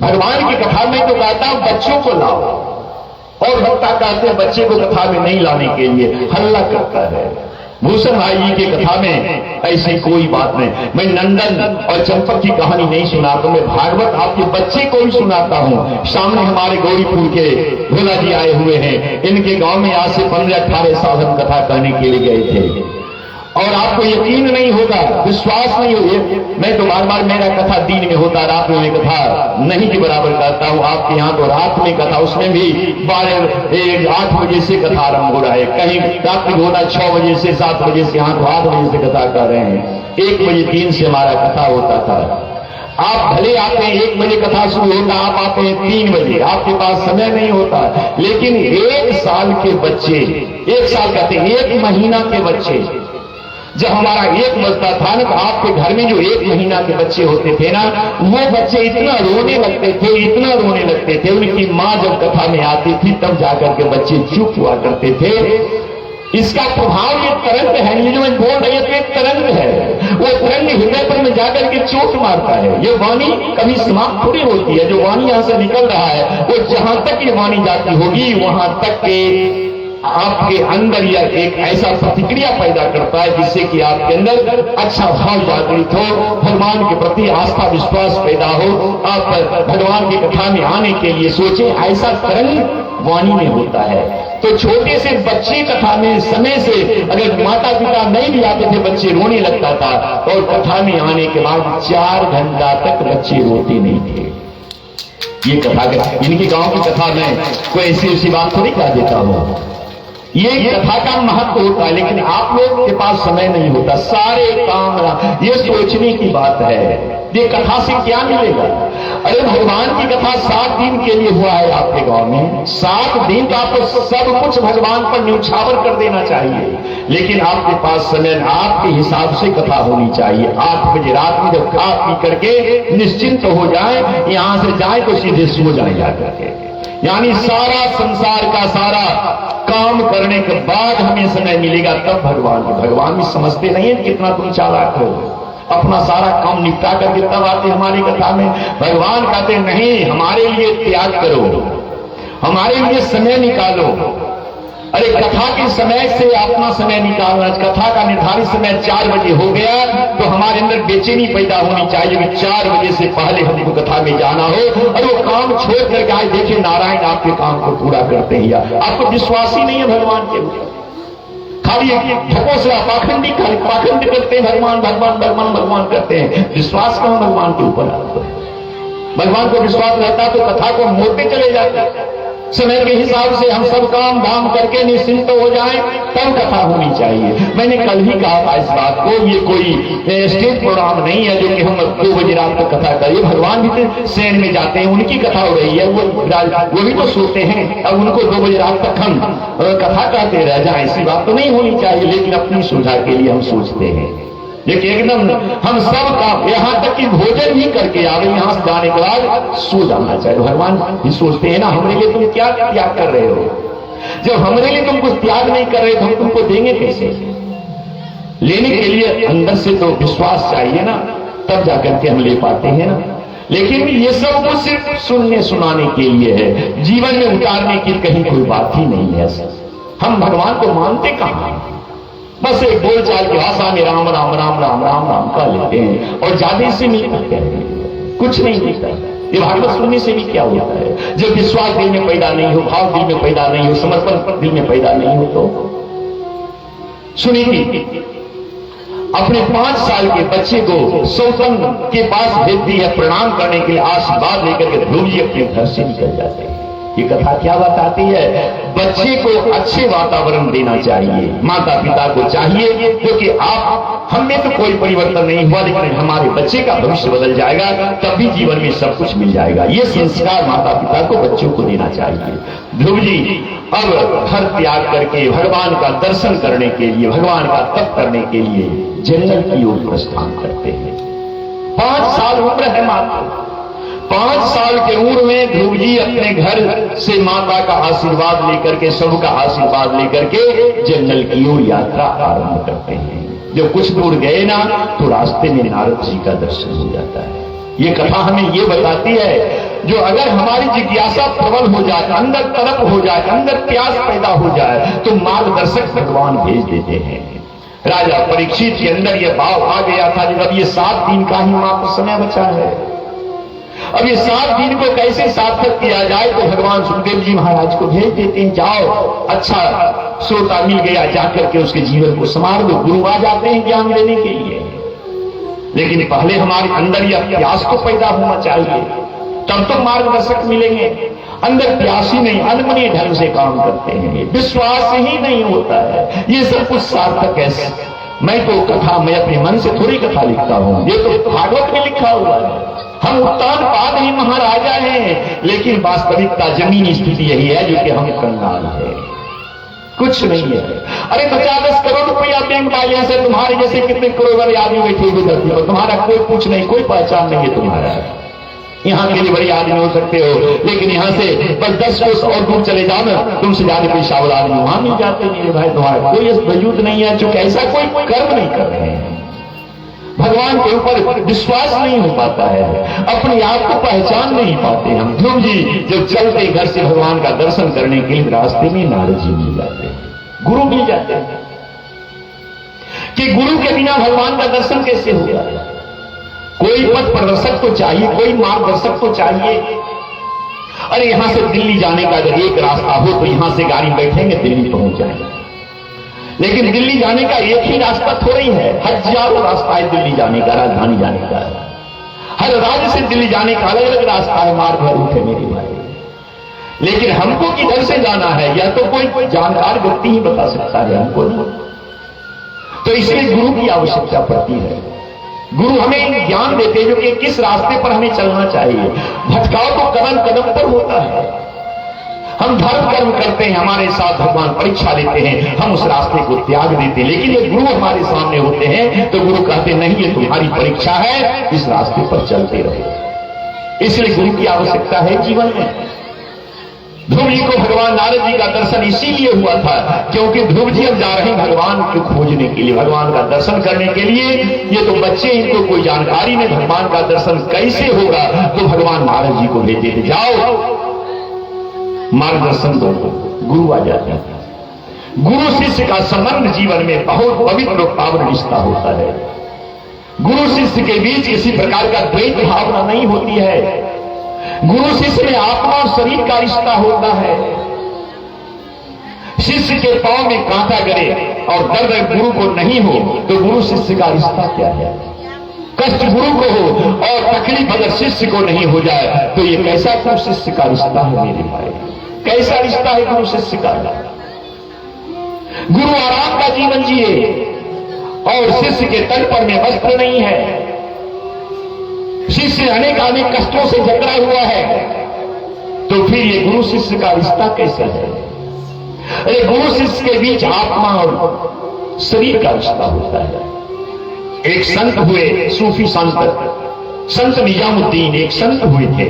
भगवान की कथा में तो कहता हूं बच्चों को लाओ, और वक्ता कहते हैं बच्चे को कथा में नहीं लाने के लिए, हल्ला करता है। भूषण भाई जी की कथा में ऐसी कोई बात नहीं। मैं नंदन और चंपक की कहानी नहीं सुनाता, मैं भागवत आपके बच्चे को ही सुनाता हूं। सामने हमारे गौरीपुर के भोला जी आए हुए हैं, इनके गांव में आज से 15-18 साल हम कथा करने के लिए गए थे, और आपको यकीन नहीं होगा, विश्वास नहीं होगा। मैं तो बार बार मेरा कथा दिन में होता, रात में कथा नहीं के बराबर करता हूं। आपके यहाँ तो रात में कथा, उसमें भी 8 बजे से कथा आरंभ हो रहा है, कहीं रात्रि होना 6 बजे से 7 बजे से, यहाँ तो 8 बजे से कथा कर रहे हैं। 1 बजे 3 से हमारा कथा होता था। आप भले आते हैं 1 बजे कथा शुरू होता, आप आते हैं 3 बजे, आपके पास समय नहीं होता। लेकिन 1 साल के बच्चे, 1 साल कहते हैं 1 महीना के बच्चे जब हमारा एक बजता था ना, तो आपके घर में जो 1 महीना के बच्चे होते थे ना, वो बच्चे इतना रोने लगते थे, इतना रोने लगते थे। उनकी माँ जब कथा में आती थी तब जाकर के बच्चे चुप हुआ करते थे। इसका प्रभाव ये तरंग है, ये जो मैं बोल रही है तो एक तरंग है, वो तरंग हृदय पर में जाकर के चोट मारता है। ये वाणी कभी समाप्त थोड़ी होती है। जो वाणी यहां से निकल रहा है वो जहां तक ये वाणी जाती होगी वहां तक के आपके अंदर यह एक ऐसा प्रतिक्रिया पैदा करता है जिससे कि आपके अंदर अच्छा भाव जागृत हो, भगवान के प्रति आस्था विश्वास पैदा हो, आप भगवान की कथा में आने के लिए सोचें। ऐसा तरंग वाणी में होता है। तो छोटे से बच्चे कथा में समय से अगर माता पिता नहीं भी आते थे, बच्चे रोने लगता था, और कथा में आने के बाद 4 घंटा तक बच्चे रोते नहीं थे। ये कथा, इनके गांव की कथा में कोई ऐसी बात थोड़ी कह देता हूं। ये कथा का महत्व होता है, लेकिन आप लोग के पास समय नहीं होता, सारे काम। ये सोचने की बात है ये कथा से क्या मिलेगा। अरे भगवान की कथा 7 दिन के लिए हुआ है आपके गांव में। 7 दिन का आपको सब कुछ भगवान पर न्यौछावर कर देना चाहिए, लेकिन आपके पास समय, आपके हिसाब से कथा होनी चाहिए। 8 बजे रात में जब खा पी करके निश्चिंत हो जाए, यहां से जाए तो सीधे सो जाए जाकर के। यानी सारा संसार का सारा काम करने के बाद हमें समय मिलेगा तब भगवान भी समझते नहीं है कितना तुम चालाक हो। अपना सारा काम निपटा करके तब आते हमारी कथा में। भगवान कहते नहीं, हमारे लिए त्याग करो, हमारे लिए समय निकालो। अरे कथा के समय से अपना समय निकालना। कथा का निर्धारित समय 4 बजे हो गया तो हमारे अंदर बेचैनी पैदा होनी चाहिए कि 4 बजे से पहले हमको कथा में जाना हो, और वो काम छोड़ करके आए देखे नारायण आपके काम को पूरा करते हैं। आपको विश्वास ही नहीं है भगवान के ऊपर, खाली ठको से पाखंडी पाखंड करते हैं, भगवान भगवान भगवान भगवान करते हैं। विश्वास कहां भगवान के ऊपर आपको? भगवान को विश्वास रहता तो कथा को मोड़ते चले जाते। समय के हिसाब से हम सब काम धाम करके निश्चिंत हो जाएं तब कथा होनी चाहिए। मैंने कल ही कहा था इस बात को, ये कोई स्टेज प्रोग्राम नहीं है जो कि हम 2 बजे रात को कथा करिए। भगवान भी तो शयन में जाते हैं, उनकी कथा हो रही है, वो भी तो सोते हैं। अब उनको 2 बजे रात तक हम कथा कहते रह जाए, ऐसी बात तो नहीं होनी चाहिए। लेकिन अपनी सुविधा के लिए हम सोचते हैं, लेकिन एकदम हम सब काम, यहां तक कि भोजन भी करके आवे, यहां से जाने के बाद सो जाना चाहिए। भगवान भी सोचते हैं ना, हमारे लिए तुम क्या त्याग कर रहे हो? जब हमारे लिए तुम कुछ त्याग नहीं कर रहे तो हम तुमको देंगे कैसे? लेने के लिए अंदर से तो विश्वास चाहिए ना, तब जाकर के हम ले पाते हैं ना। लेकिन ये सब कुछ सिर्फ सुनने सुनाने के लिए है, जीवन में उतारने की कहीं कोई बात ही नहीं है। हम भगवान को मानते कहां? बस एक बोलचाल की भाषा में राम राम राम राम राम राम का लेते हैं, और ज्यादा से मिलता है कुछ नहीं मिलता। ये भागवत सुनने से भी क्या होता है? जब विश्वास दिल में पैदा नहीं हो, भाव दिल में पैदा नहीं हो, समर्पण दिल में पैदा नहीं हो तो सुनिए। अपने 5 साल के बच्चे को सौतन के पास भेज दी है प्रणाम करने के लिए, आशीर्वाद लेकर के ध्रुव जी अपने घर से निकल जाते हैं। ये कथा क्या बताती है? बच्चे को अच्छे वातावरण देना चाहिए, माता पिता को चाहिए, क्योंकि आप हम में तो कोई परिवर्तन नहीं हुआ, लेकिन हमारे बच्चे का भविष्य बदल जाएगा, तभी जीवन में सब कुछ मिल जाएगा। ये संस्कार माता पिता को बच्चों को देना चाहिए। ध्रुव जी अब घर त्याग करके भगवान का दर्शन करने के लिए, भगवान का तप करने के लिए जंगल की ओर प्रस्थान करते हैं। 5 साल उम्र है मात्र। 5 साल के उम्र में ध्रुव जी अपने घर से माता का आशीर्वाद लेकर के, सबका आशीर्वाद लेकर के जंगल की ओर यात्रा आरंभ करते हैं। जब कुछ दूर गए ना तो रास्ते में नारद जी का दर्शन हो जाता है। ये कथा हमें ये बताती है, जो अगर हमारी जिज्ञासा प्रबल हो जाए, अंदर तड़प हो जाए, अंदर प्यास पैदा हो जाए, तो मार्गदर्शक भगवान भेज देते हैं। राजा परीक्षित के अंदर यह भाव आ गया था जब ये 7 दिन का ही मात्र समय बचा है, अब ये 7 दिन को कैसे सार्थक किया जाए, तो भगवान सुखदेव जी महाराज को भेज देते हैं, जाओ अच्छा श्रोता मिल गया, जाकर के उसके जीवन को संवार दो। गुरु आ जाते हैं ज्ञान देने के लिए, लेकिन पहले हमारे अंदर यह प्यास को पैदा होना चाहिए, तब तो मार्गदर्शक मिलेंगे। अंदर प्यास ही नहीं, अनमने ढंग से काम करते हैं, विश्वास ही नहीं होता है, ये सब कुछ सार्थक है। मैं तो कथा, मैं अपने मन से थोड़ी कथा लिखता हूं, ये तो भागवत में लिखा हुआ है। हम उत्तान पाद ही महाराजा हैं, लेकिन वास्तविकता जमीनी स्थिति यही है जो कि हम कंगाल है। कुछ नहीं है। अरे 50-10 करोड़ रुपया बैंक बैलेंस है, तुम्हारे जैसे कितने करोड़ आदमी बैठे हुए धरती पर, तुम्हारा कोई कुछ नहीं, कोई पहचान नहीं है तुम्हारा। यहाँ के लिए बड़ी आदमी हो सकते हो, लेकिन यहाँ से बस 10 कोस और दूर चले जाओ ना, तुमसे ज्यादा पेशावर आदमी वहां मिल जाते मेरे भाई। तुम्हारा कोई वजूद नहीं है, चूंकि ऐसा कोई कर्म नहीं कर रहे हैं, भगवान के ऊपर विश्वास नहीं हो पाता है, अपने आप को पहचान नहीं पाते हम। ध्रुव जी जब चलते घर से भगवान का दर्शन करने के लिए रास्ते में नारद जी मिल जाते हैं, गुरु मिल जाते हैं कि गुरु के बिना भगवान का दर्शन कैसे होगा। कोई पथ प्रदर्शक तो चाहिए, कोई मार्गदर्शक तो चाहिए। अरे यहां से दिल्ली जाने का अगर एक रास्ता हो तो यहां से गाड़ी बैठेंगे दिल्ली पहुंच जाएंगे, लेकिन दिल्ली जाने का एक ही रास्ता थोड़ी है, हजारों रास्ता है दिल्ली जाने का, राजधानी जाने का। हर राज्य से दिल्ली जाने का अलग अलग रास्ता है, मार्ग है, रूट है मेरे भाई। लेकिन हमको किधर से जाना है यह तो कोई जानकार व्यक्ति ही बता सकता है हमको ना। तो इसलिए गुरु की आवश्यकता पड़ती है। गुरु हमें ज्ञान देते हैं जो कि किस रास्ते पर हमें चलना चाहिए। भटकाव तो कदम कदम पर होता है। हम धर्म कर्म करते हैं, हमारे साथ भगवान परीक्षा लेते हैं, हम उस रास्ते को त्याग देते हैं, लेकिन ये गुरु हमारे सामने होते हैं तो गुरु कहते नहीं ये तुम्हारी परीक्षा है, इस रास्ते पर चलते रहो। इसलिए गुरु की आवश्यकता है जीवन में। ध्रुव जी को भगवान नारद जी का दर्शन इसीलिए हुआ था क्योंकि ध्रुव जी अब जा रहे हैं भगवान को खोजने के लिए, भगवान का दर्शन करने के लिए। ये तो बच्चे, इनको कोई जानकारी नहीं भगवान का दर्शन कैसे होगा, तो भगवान नारद जी को भेजे थे, जाओ मार्गदर्शन दो। गुरु आ जाते हैं। गुरु शिष्य का संबंध जीवन में बहुत पवित्र और पावन रिश्ता होता है। गुरु शिष्य के बीच किसी प्रकार का द्वैत भावना नहीं होती है। गुरु शिष्य में आत्मा और शरीर का रिश्ता होता है। शिष्य के पांव में कांटा गरे और दर्द गुरु को नहीं हो तो गुरु शिष्य का रिश्ता क्या है। कष्ट गुरु को हो और तकलीफ अगर शिष्य को नहीं हो जाए तो ये कैसा गुरु शिष्य का रिश्ता है मेरे भाई, कैसा रिश्ता है गुरु शिष्य का। गुरु आराम का जीवन जिए और शिष्य के तल पर में वस्त्र नहीं है। शिष्य अनेक कष्टों से जकड़ा हुआ है, तो फिर ये गुरु शिष्य का रिश्ता कैसा है। अरे गुरु शिष्य के बीच आत्मा और शरीर का रिश्ता होता है। एक संत हुए, सूफी संत निजामुद्दीन एक संत हुए थे,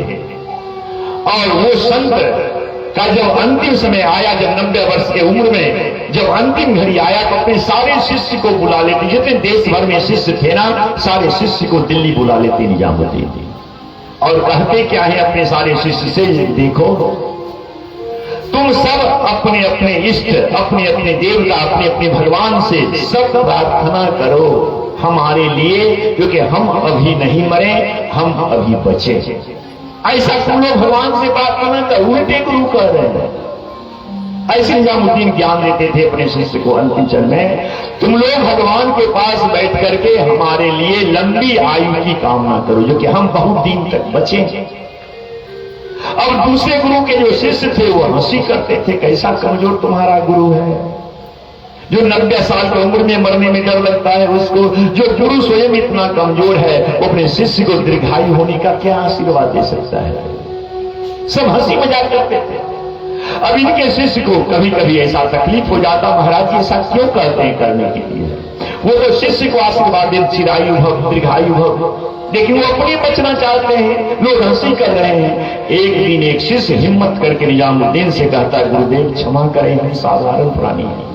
और वो संत का जब अंतिम समय आया, जब 90 वर्ष के उम्र में जब अंतिम घड़ी आया तो अपने सारे शिष्य को बुला लेते, जितने देश भर में शिष्य थे ना, सारे शिष्य को दिल्ली बुला लेते निजामुद्दीन, और कहते क्या है अपने सारे शिष्य से, देखो तुम सब अपने अपने इष्ट, अपने अपने देवता, अपने अपने भगवान से सब प्रार्थना करो हमारे लिए, क्योंकि हम अभी नहीं मरे, हम अभी बचे। ऐसा तुम लोग भगवान से प्रार्थना कर, उल्टे गुरु कह रहे हैं। ऐसे निजामुद्दीन ज्ञान देते थे अपने शिष्य को अंतिम चरण में, तुम लोग भगवान के पास बैठ करके हमारे लिए लंबी आयु की कामना करो, जो कि हम बहुत दिन तक बचे। अब दूसरे गुरु के जो शिष्य थे वो हंसी करते थे, कैसा कमजोर तुम्हारा गुरु है, जो 90 साल की उम्र में मरने में डर लगता है उसको। जो गुरु स्वयं इतना कमजोर है वो अपने शिष्य को दीर्घायु होने का क्या आशीर्वाद दे सकता है। सब हंसी मजाक करते थे। अब इनके शिष्य को कभी कभी ऐसा तकलीफ हो जाता, महाराज जी ऐसा क्यों कहते हैं करने के लिए, वो तो शिष्य को आशीर्वाद दे चिरायु भव दीर्घायु भव, लेकिन वो अपने बचना चाहते हैं, लोग हंसी कर रहे हैं। एक दिन एक शिष्य हिम्मत करके निजामुद्दीन से कहता है, गुरुदेव क्षमा करें, हम साधारण प्राणी हैं,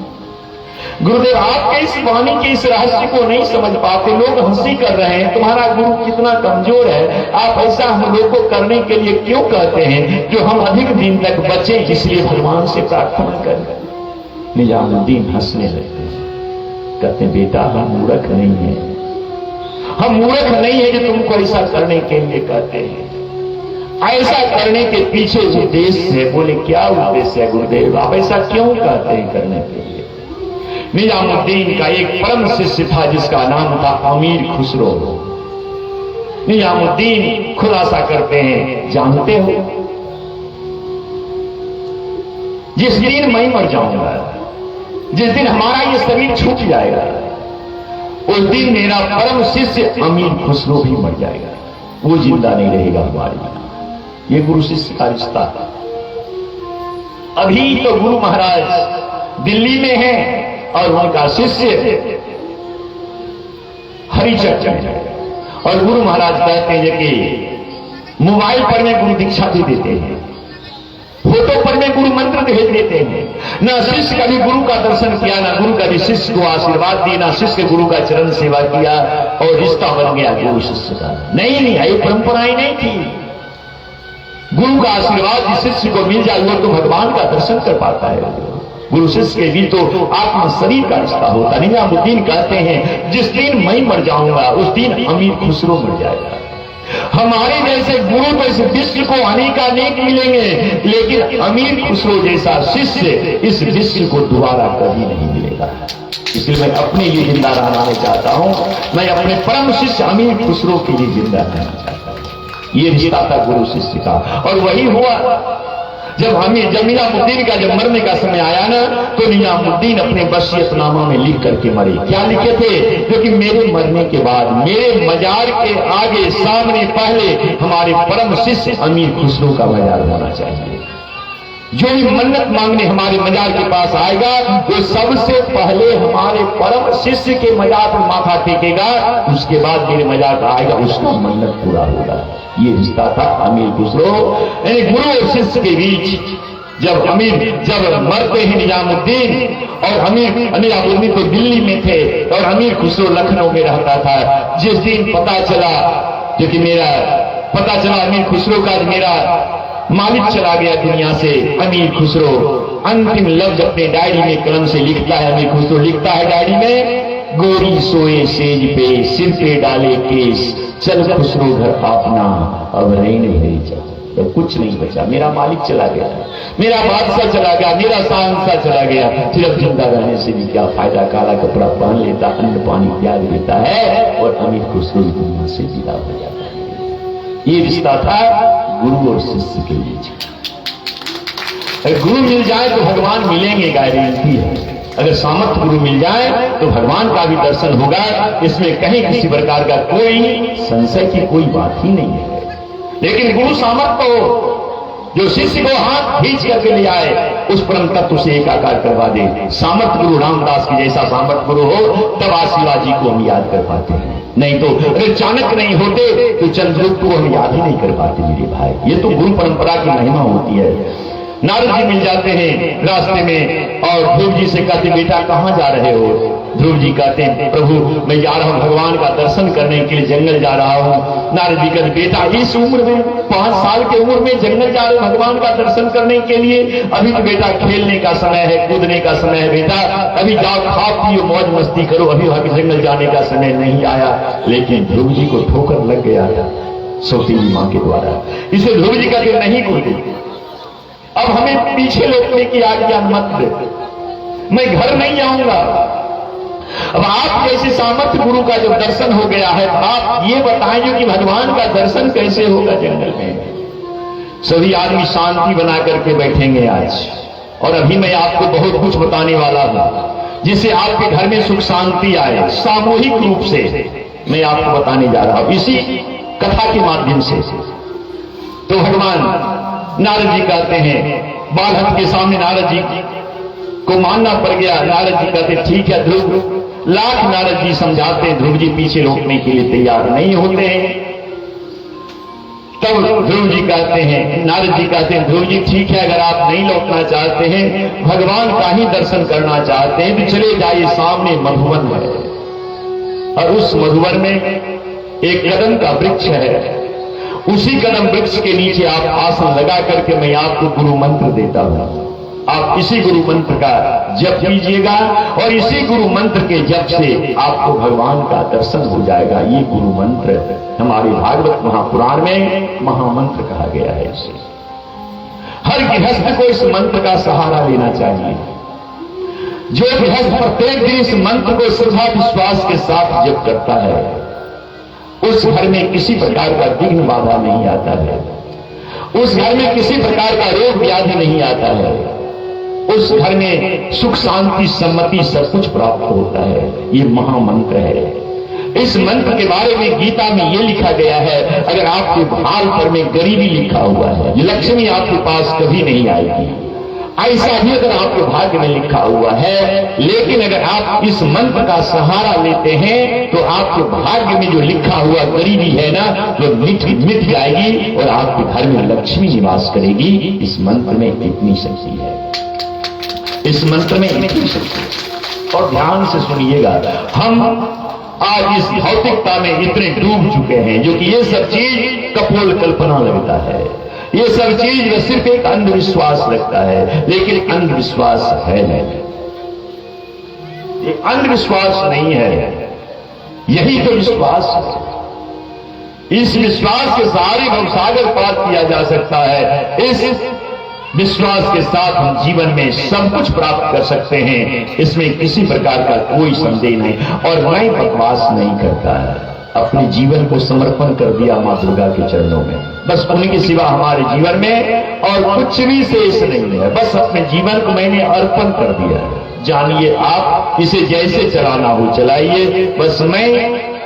गुरुदेव आपके इस वाणी के इस रहस्य को नहीं समझ पाते, लोग हंसी कर रहे हैं, तुम्हारा गुरु कितना कमजोर है, आप ऐसा हम लोग को करने के लिए क्यों कहते हैं, जो हम अधिक दिन तक बचे, इसलिए भगवान से प्रार्थना करें। निजामुद्दीन हंसने लगते, कहते बेटा हम मूर्ख नहीं है, हम मूर्ख नहीं है जो तुमको ऐसा करने के लिए कहते हैं। ऐसा करने के पीछे उद्देश्य है। बोले क्या उद्देश्य है गुरुदेव, आप ऐसा क्यों कहते हैं करने के लिए। निजामुद्दीन का एक परम शिष्य था जिसका नाम था अमीर खुसरो। निजामुद्दीन खुलासा करते हैं, जानते हो जिस दिन मैं मर जाऊंगा, जिस दिन हमारा ये शरीर छूट जाएगा, उस दिन मेरा परम शिष्य अमीर खुसरो भी मर जाएगा, वो जिंदा नहीं रहेगा हमारे। ये गुरु शिष्य का रिश्ता। अभी तो गुरु महाराज दिल्ली में है और उनका शिष्य हरिचट है। और गुरु महाराज कहते हैं कि मोबाइल पर में गुरु दीक्षा भी देते हैं, फोटो पर में गुरु मंत्र भेज देते हैं। ना शिष्य कभी गुरु का दर्शन किया, ना गुरु कभी शिष्य को आशीर्वाद दिया, ना शिष्य गुरु का चरण सेवा किया और रिश्ता बन गया गुरु शिष्य का। नहीं, ये परंपराएं नहीं थी। गुरु का आशीर्वाद जिस शिष्य को मिल जाए वो तो भगवान का दर्शन कर पाता है। गुरु शिष्य के बीच तो आत्मा शरीर का रिश्ता होता। निजामुद्दीन कहते हैं जिस दिन मैं मर जाऊंगा उस दिन अमीर खुसरो मर जाएगा। हमारे जैसे गुरु तो इस विश्व को अनेकानेक मिलेंगे, लेकिन अमीर खुसरो जैसा शिष्य इस विश्व को दोबारा कभी नहीं मिलेगा। इसलिए मैं अपने लिए जिंदा रहना चाहता हूं। मैं अपने परम शिष्य अमीर खुसरो के लिए जिंदा रहना चाहता हूं। ये रिश्ता था गुरु शिष्य का। और वही हुआ जब निजामुद्दीन का जब मरने का समय आया ना, तो निजामुद्दीन अपने वसीयतनामा में लिख करके मरे। क्या लिखे थे? क्योंकि मेरे मरने के बाद मेरे मजार के आगे सामने पहले हमारे परम शिष्य अमीर खुसरो का मजार होना चाहिए। जो भी मन्नत मांगने हमारे मजार के पास आएगा वो सबसे पहले हमारे परम शिष्य के मजार पर माथा टेकेगा, उसके बाद मेरे मजार पर आएगा, उसका मन्नत पूरा होगा। ये रिश्ता था अमीर खुसरो यानी गुरु और शिष्य के बीच। जब मरते हैं निजामुद्दीन, और निजामुद्दीन तो दिल्ली में थे और अमीर खुसरो लखनऊ में रहता था। जिस दिन पता चला अमीर खुसरो का मेरा मालिक चला गया दुनिया से, अमीर खुसरो अंतिम लफ्ज अपने डायरी में कलम से लिखता है। अमीर खुसरो लिखता है डायरी में, गोरी सोए सेज पे सिर पे डाले केस, चल खुसरो घर अपना अब रही नहीं चल। तो कुछ नहीं बचा, मेरा मालिक चला गया, मेरा बादशाह चला गया, मेरा शहंशाह चला गया, फिर अब जिंदा रहने से भी क्या फायदा। काला कपड़ा पहन लेता, अन्न पानी त्याग देता है और अमीर खुसरो दुनिया से विदा हो जाता है। ये रिश्ता था गुरु और शिष्य के बीच। अगर गुरु मिल जाए तो भगवान मिलेंगे, गारंटी है। अगर सामर्थ्य गुरु मिल जाए तो भगवान का भी दर्शन होगा। इसमें कहीं किसी प्रकार का कोई संशय की कोई बात ही नहीं है। लेकिन गुरु सामर्थ्य हो, जो शिष्य को हाथ खींच करके ले आए, उस परम तत्व से एकाकार करवा दे। सामर्थ्य गुरु रामदास की जैसा सामर्थ्य गुरु हो, तब आशीर्वाद जी को हम याद कर पाते हैं। नहीं तो अगर चाणक्य नहीं होते तो चंद्रगुप्त को हम याद ही नहीं कर पाते मेरे भाई। ये तो गुरु परंपरा की महिमा होती है। नारद जी मिल जाते हैं रास्ते में और ध्रुव जी से कहते, बेटा कहां जा रहे हो? ध्रुव जी कहते हैं, प्रभु मैं जा रहा हूं भगवान का दर्शन करने के लिए, जंगल जा रहा हूं। नारद जी कहते, बेटा इस उम्र में 5 साल के उम्र में जंगल जा रहे भगवान का दर्शन करने के लिए? अभी तो बेटा खेलने का समय है, कूदने का समय है बेटा, अभी जाओ खा पियो मौज मस्ती करो, अभी जंगल जाने का समय नहीं आया। लेकिन ध्रुव जी को ठोकर लग गया था सौतीली मां के द्वारा। इसे ध्रुव जी कहते नहीं कूदे, अब हमें पीछे लौटने की आज्ञा मत दे, मैं घर नहीं आऊंगा। अब आप जैसे सामर्थ्य गुरु का जब दर्शन हो गया है, आप ये बताएं कि भगवान का दर्शन कैसे होगा जंगल में। सभी आदमी शांति बना करके बैठेंगे आज, और अभी मैं आपको बहुत कुछ बताने वाला हूं जिससे आपके घर में सुख शांति आए। सामूहिक रूप से मैं आपको बताने जा रहा हूं इसी कथा के माध्यम से। तो भगवान नारद जी कहते हैं, बालहट के सामने नारद जी को मानना पड़ गया। नारद जी कहते ठीक है ध्रुव, लाख नारद जी समझाते, ध्रुव जी पीछे रोकने के लिए तैयार नहीं होते हैं। तब ध्रुव जी कहते हैं, नारद जी कहते हैं, ध्रुव जी ठीक है, अगर आप नहीं लौटना चाहते हैं, भगवान का ही दर्शन करना चाहते हैं, तो चले जाइए, सामने मधुवन है और उस मधुवन में एक कदम का वृक्ष है। उसी कदम वृक्ष के नीचे आप आसन लगा करके मैं आपको गुरु मंत्र देता हूं। आप इसी गुरु मंत्र का जप कीजिएगा और इसी गुरु मंत्र के जप से आपको भगवान का दर्शन हो जाएगा। ये गुरु मंत्र हमारे भागवत महापुराण में महामंत्र कहा गया है। इसे हर गृहस्थ को इस मंत्र का सहारा लेना चाहिए। जो गृहस्थ प्रत्येक दिन इस मंत्र को श्रद्धा विश्वास के साथ जप करता है, उस घर में किसी प्रकार का विघ्न बाधा नहीं आता है, उस घर में किसी प्रकार का रोग व्याधि नहीं आता है, उस घर में सुख शांति सम्मति सब कुछ प्राप्त होता है। ये महामंत्र है। इस मंत्र के बारे में गीता में ये लिखा गया है, अगर आपके भाल पर में गरीबी लिखा हुआ है, लक्ष्मी आपके पास कभी नहीं आएगी। ऐसा भी अगर आपके भाग्य में लिखा हुआ है, लेकिन अगर आप इस मंत्र का सहारा लेते हैं तो आपके भाग्य में जो लिखा हुआ गरीबी है ना, वो मिट जाएगी और आपके घर में लक्ष्मी निवास करेगी। इस मंत्र में इतनी शक्ति है, इस मंत्र में इतनी शक्ति। और ध्यान से सुनिएगा, हम आज इस भौतिकता में इतने डूब चुके हैं जो कि ये सब चीज कपोल कल्पना लगता है, ये सब चीज में सिर्फ एक अंधविश्वास लगता है, लेकिन अंधविश्वास है नहीं, ये अंधविश्वास नहीं है, यही तो विश्वास है। इस विश्वास के सहारे भवसागर पार किया जा सकता है। इस विश्वास के साथ हम जीवन में सब कुछ प्राप्त कर सकते हैं, इसमें किसी प्रकार का कोई संदेह नहीं। और मैं बकवास नहीं करता है, अपने जीवन को समर्पण कर दिया मां दुर्गा के चरणों में, बस उनके सिवा हमारे जीवन में और कुछ भी शेष नहीं है, बस अपने जीवन को मैंने अर्पण कर दिया है। जानिए, आप इसे जैसे चलाना हो चलाइए,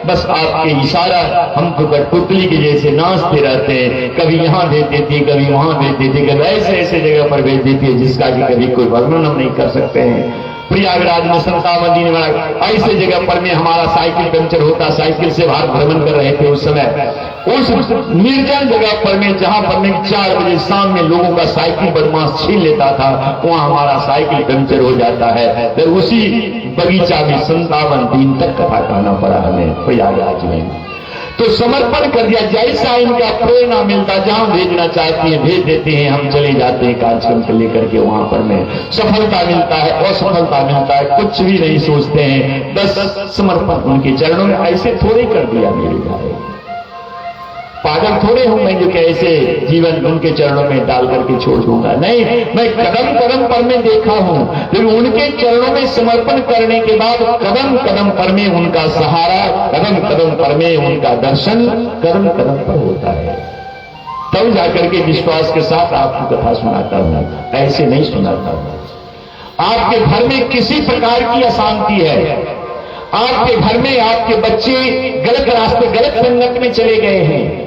बस आपके इशारा, हम तो कठपुतली के जैसे नाचते रहते हैं, कभी यहां भेज देती है, कभी वहां भेज देती है, कभी ऐसे ऐसे जगह पर भेज देती है जिसका कि कभी कोई वर्णन हम नहीं कर सकते हैं। प्रयागराज में संतावन दिन ऐसे जगह पर में हमारा साइकिल पंचर होता, साइकिल से बाहर भ्रमण कर रहे थे उस समय, उस निर्जन जगह पर में जहां पर में 4 बजे शाम में लोगों का साइकिल बदमाश छीन लेता था, वहां हमारा साइकिल पंचर हो जाता है। तो उसी बगीचा में 57 दिन तक कथा कहना पड़ा हमें प्रयागराज में। तो समर्पण कर दिया, जैसा इनका प्रेरणा मिलता, जहां भेजना चाहती है भेज देते हैं, हम चले जाते हैं कार्यक्रम को लेकर के। वहां पर में सफलता मिलता है, असफलता मिलता है, कुछ भी नहीं सोचते हैं, बस समर्पण उनके चरणों में। ऐसे थोड़े कर दिया मेरे भाई, पागल थोड़े हूं मैं जो कि ऐसे जीवन उनके चरणों में डाल करके छोड़ दूंगा, नहीं। मैं कदम कदम पर में देखा हूं, लेकिन उनके चरणों में समर्पण करने के बाद कदम कदम पर में उनका सहारा, कदम कदम पर में उनका दर्शन कदम कदम पर होता है। तब जाकर के विश्वास के साथ आपकी कथा सुनाता हूं, ऐसे नहीं सुनाता हूं। आपके घर में किसी प्रकार की अशांति है, आपके घर में आपके बच्चे गलत रास्ते, गलत संगत में चले गए हैं,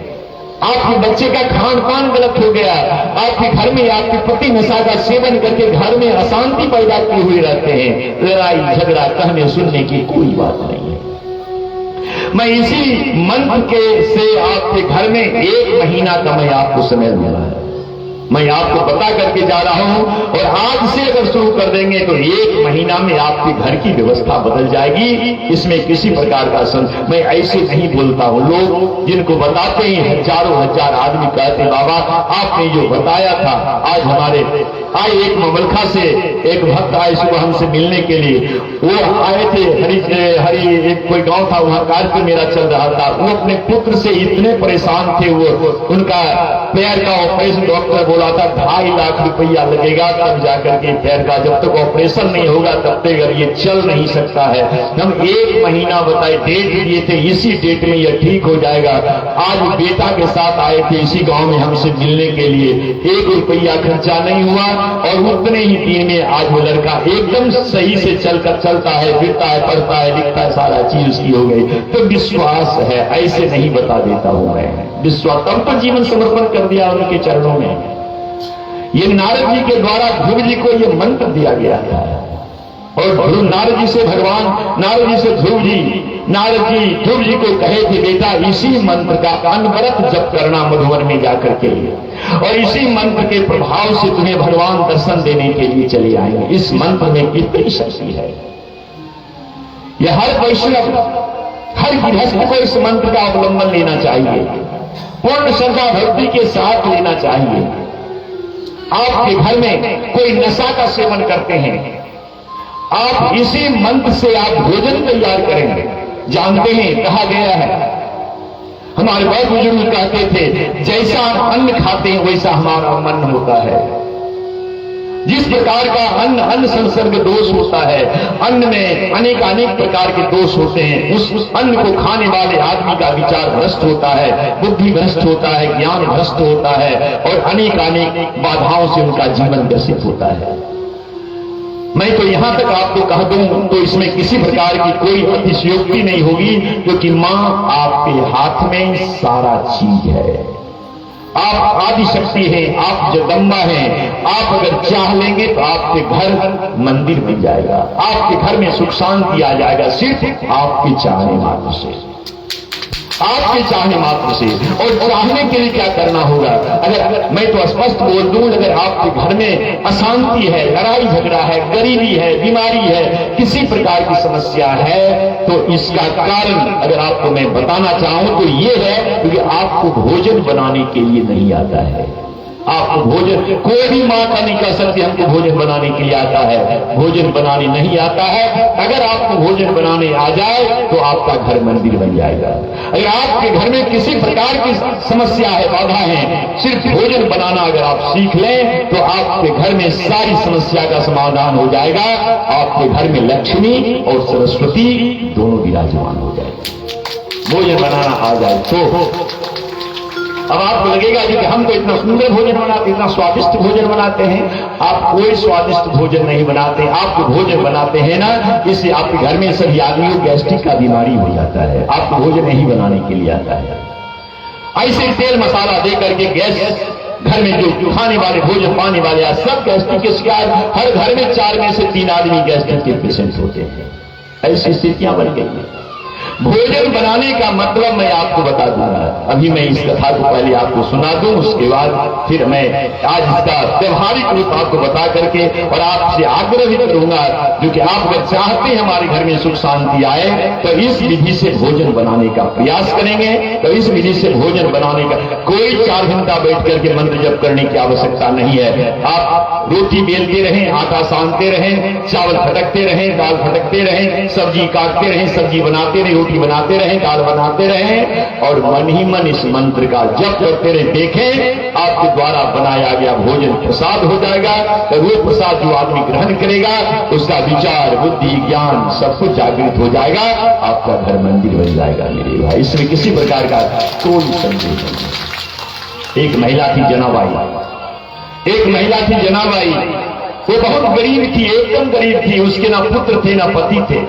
आपके बच्चे का खान पान गलत हो गया, आपके घर में आपके पति नशा का सेवन करके घर में अशांति पैदा किए हुए रहते हैं, लड़ाई झगड़ा कहने सुनने की कोई बात नहीं है। मैं इसी मंत्र के से आपके घर में 1 महीना का मैं आपको समय दूंगा है, मैं आपको बता करके जा रहा हूं। और आज से अगर शुरू कर देंगे तो 1 महीना में आपके घर की व्यवस्था बदल जाएगी, इसमें किसी प्रकार का मैं ऐसे नहीं बोलता हूं। लोग जिनको बताते हैं, हजारों हजार आदमी कहते, बाबा आपने जो बताया था, आज हमारे आए एक ममलखा से एक भक्त आए सुबह हमसे मिलने के लिए, वो आए थे हरी एक कोई गांव था, वहां कार्य मेरा चल रहा था। वो अपने पुत्र से इतने परेशान थे, वो उनका पैर का ऑपरेशन डॉक्टर बोला था 2.5 लाख रुपया लगेगा, तब जाकर के पैर का, जब तक ऑपरेशन नहीं होगा तब तक ये चल नहीं सकता है। हम 1 महीना बताए, डेट दिए थे, इसी डेट में यह ठीक हो जाएगा। आज बेटा के साथ आए थे इसी गांव में हमसे मिलने के लिए, 1 रुपया खर्चा नहीं हुआ और उतने ही दिन में आज वो लड़का एकदम सही से चलता है, फिरता है, पढ़ता है, लिखता है, सारा चीज उसकी हो गई। तो विश्वास है, ऐसे नहीं बता देता हूं मैं, विश्वास। तब तो जीवन समर्पण कर दिया उनके चरणों में। ये नारद जी के द्वारा ध्रुव जी को ये मंत्र दिया गया था, और नारद जी से भगवान, नारद जी से ध्रुव जी, नारद जी ध्रुव जी को कहे थे, बेटा इसी मंत्र का अनवरत जप करना मधुवन में जाकर के, और इसी मंत्र के प्रभाव से तुम्हें भगवान दर्शन देने के लिए चले आएंगे। इस मंत्र में कितनी शक्ति है, यह हर वैष्णव, हर गृहस्थ को इस मंत्र का अवलंबन लेना चाहिए, पूर्ण श्रद्धा भक्ति के साथ लेना चाहिए। आपके घर में कोई नशा का सेवन करते हैं, आप इसी मंत्र से आप भोजन तैयार करेंगे। जानते हैं, कहा गया है, हमारे बड़े बुजुर्ग कहते थे, जैसा हम अन्न खाते हैं वैसा हमारा मन होता है। जिस प्रकार का अन्न संसर्ग दोष होता है, अन्न में अनेक प्रकार के दोष होते हैं, उस अन्न को खाने वाले आदमी का विचार भ्रष्ट होता है, बुद्धि भ्रष्ट होता है, ज्ञान भ्रष्ट होता है, और अनेक बाधाओं से उनका जीवन व्यसित होता है। मैं तो यहां तक आपको कह दूं तो इसमें किसी प्रकार की कोई अतिशयोक्ति नहीं होगी, क्योंकि मां आपके हाथ में सारा चीज है। आप आदि शक्ति हैं, आप जगदम्बा हैं। आप अगर चाह लेंगे तो आपके घर मंदिर बन जाएगा, आपके घर में सुख शांति आ जाएगा, सिर्फ आपके चाहने मात्र से, आपके चाहने मात्र से। और चाहने के लिए क्या करना होगा? अगर मैं तो स्पष्ट बोल दूं, अगर आपके घर में अशांति है, लड़ाई झगड़ा है, गरीबी है, बीमारी है, किसी प्रकार की समस्या है, तो इसका कारण अगर आपको मैं बताना चाहूं तो ये है क्योंकि आपको भोजन बनाने के लिए नहीं आता है। आपको भोजन, कोई भी माता नहीं कह सकती हमको भोजन बनाने के लिए आता है, भोजन बनाने नहीं आता है। अगर आपको भोजन बनाने आ जाए तो आपका घर मंदिर बन जाएगा। अगर आपके घर में किसी प्रकार की समस्या है, बाधा है, सिर्फ भोजन बनाना अगर आप सीख लें तो आपके घर में सारी समस्या का समाधान हो जाएगा। आपके घर में लक्ष्मी और सरस्वती दोनों विराजमान हो जाएगी। भोजन बनाना आ जाए तो अब आपको लगेगा कि हम तो इतना सुंदर भोजन बनाते, इतना स्वादिष्ट भोजन बनाते हैं। आप कोई स्वादिष्ट भोजन नहीं बनाते, आप जो भोजन बनाते हैं ना, इससे आपके घर में सभी आदमियों को गैस्ट्रिक का बीमारी हो जाता है। आपको भोजन नहीं बनाने के लिए आता है। ऐसे तेल मसाला दे करके गैस, घर में जो खाने वाले भोजन पाने वाले सब गैस्ट्रिक के शिकार, हर घर में 4 में से 3 आदमी गैस्ट्रिक के पेशेंट होते हैं। ऐसी स्थितियां बन गई हैं। भोजन बनाने का मतलब मैं आपको बता दूंगा। अभी मैं इस कथा को पहले आपको सुना दूं, उसके बाद फिर मैं आज इसका व्यवहारिक रूप आपको बता करके और आपसे आग्रह भी करूंगा, जो कि आप अगर चाहते हैं हमारे घर में सुख शांति आए तो इस विधि से भोजन बनाने का प्रयास करेंगे। तो इस विधि से भोजन बनाने का कोई 4 घंटा बैठ करके मंत्र जप करने की आवश्यकता नहीं है। आप रोटी बेलते रहें, आटा सानते रहें, चावल फटकते रहें, दाल फटकते रहें, सब्जी काटते रहें, सब्जी बनाते रहें, रोटी बनाते रहें, दाल बनाते रहें और मन ही मन इस मंत्र का जप करते रहे। देखें आपके द्वारा बनाया गया भोजन प्रसाद हो जाएगा। तो वो प्रसाद जो आदमी ग्रहण करेगा उसका विचार, बुद्धि, ज्ञान सब कुछ जागृत हो जाएगा। आपका घर मंदिर बन जाएगा मेरे भाई, इसमें किसी प्रकार का कोई संदेह नहीं। एक महिला थी जनाबाई, एक महिला थी जनाबाई। वो बहुत गरीब थी, एकदम गरीब थी। उसके ना पुत्र थे ना पति थे।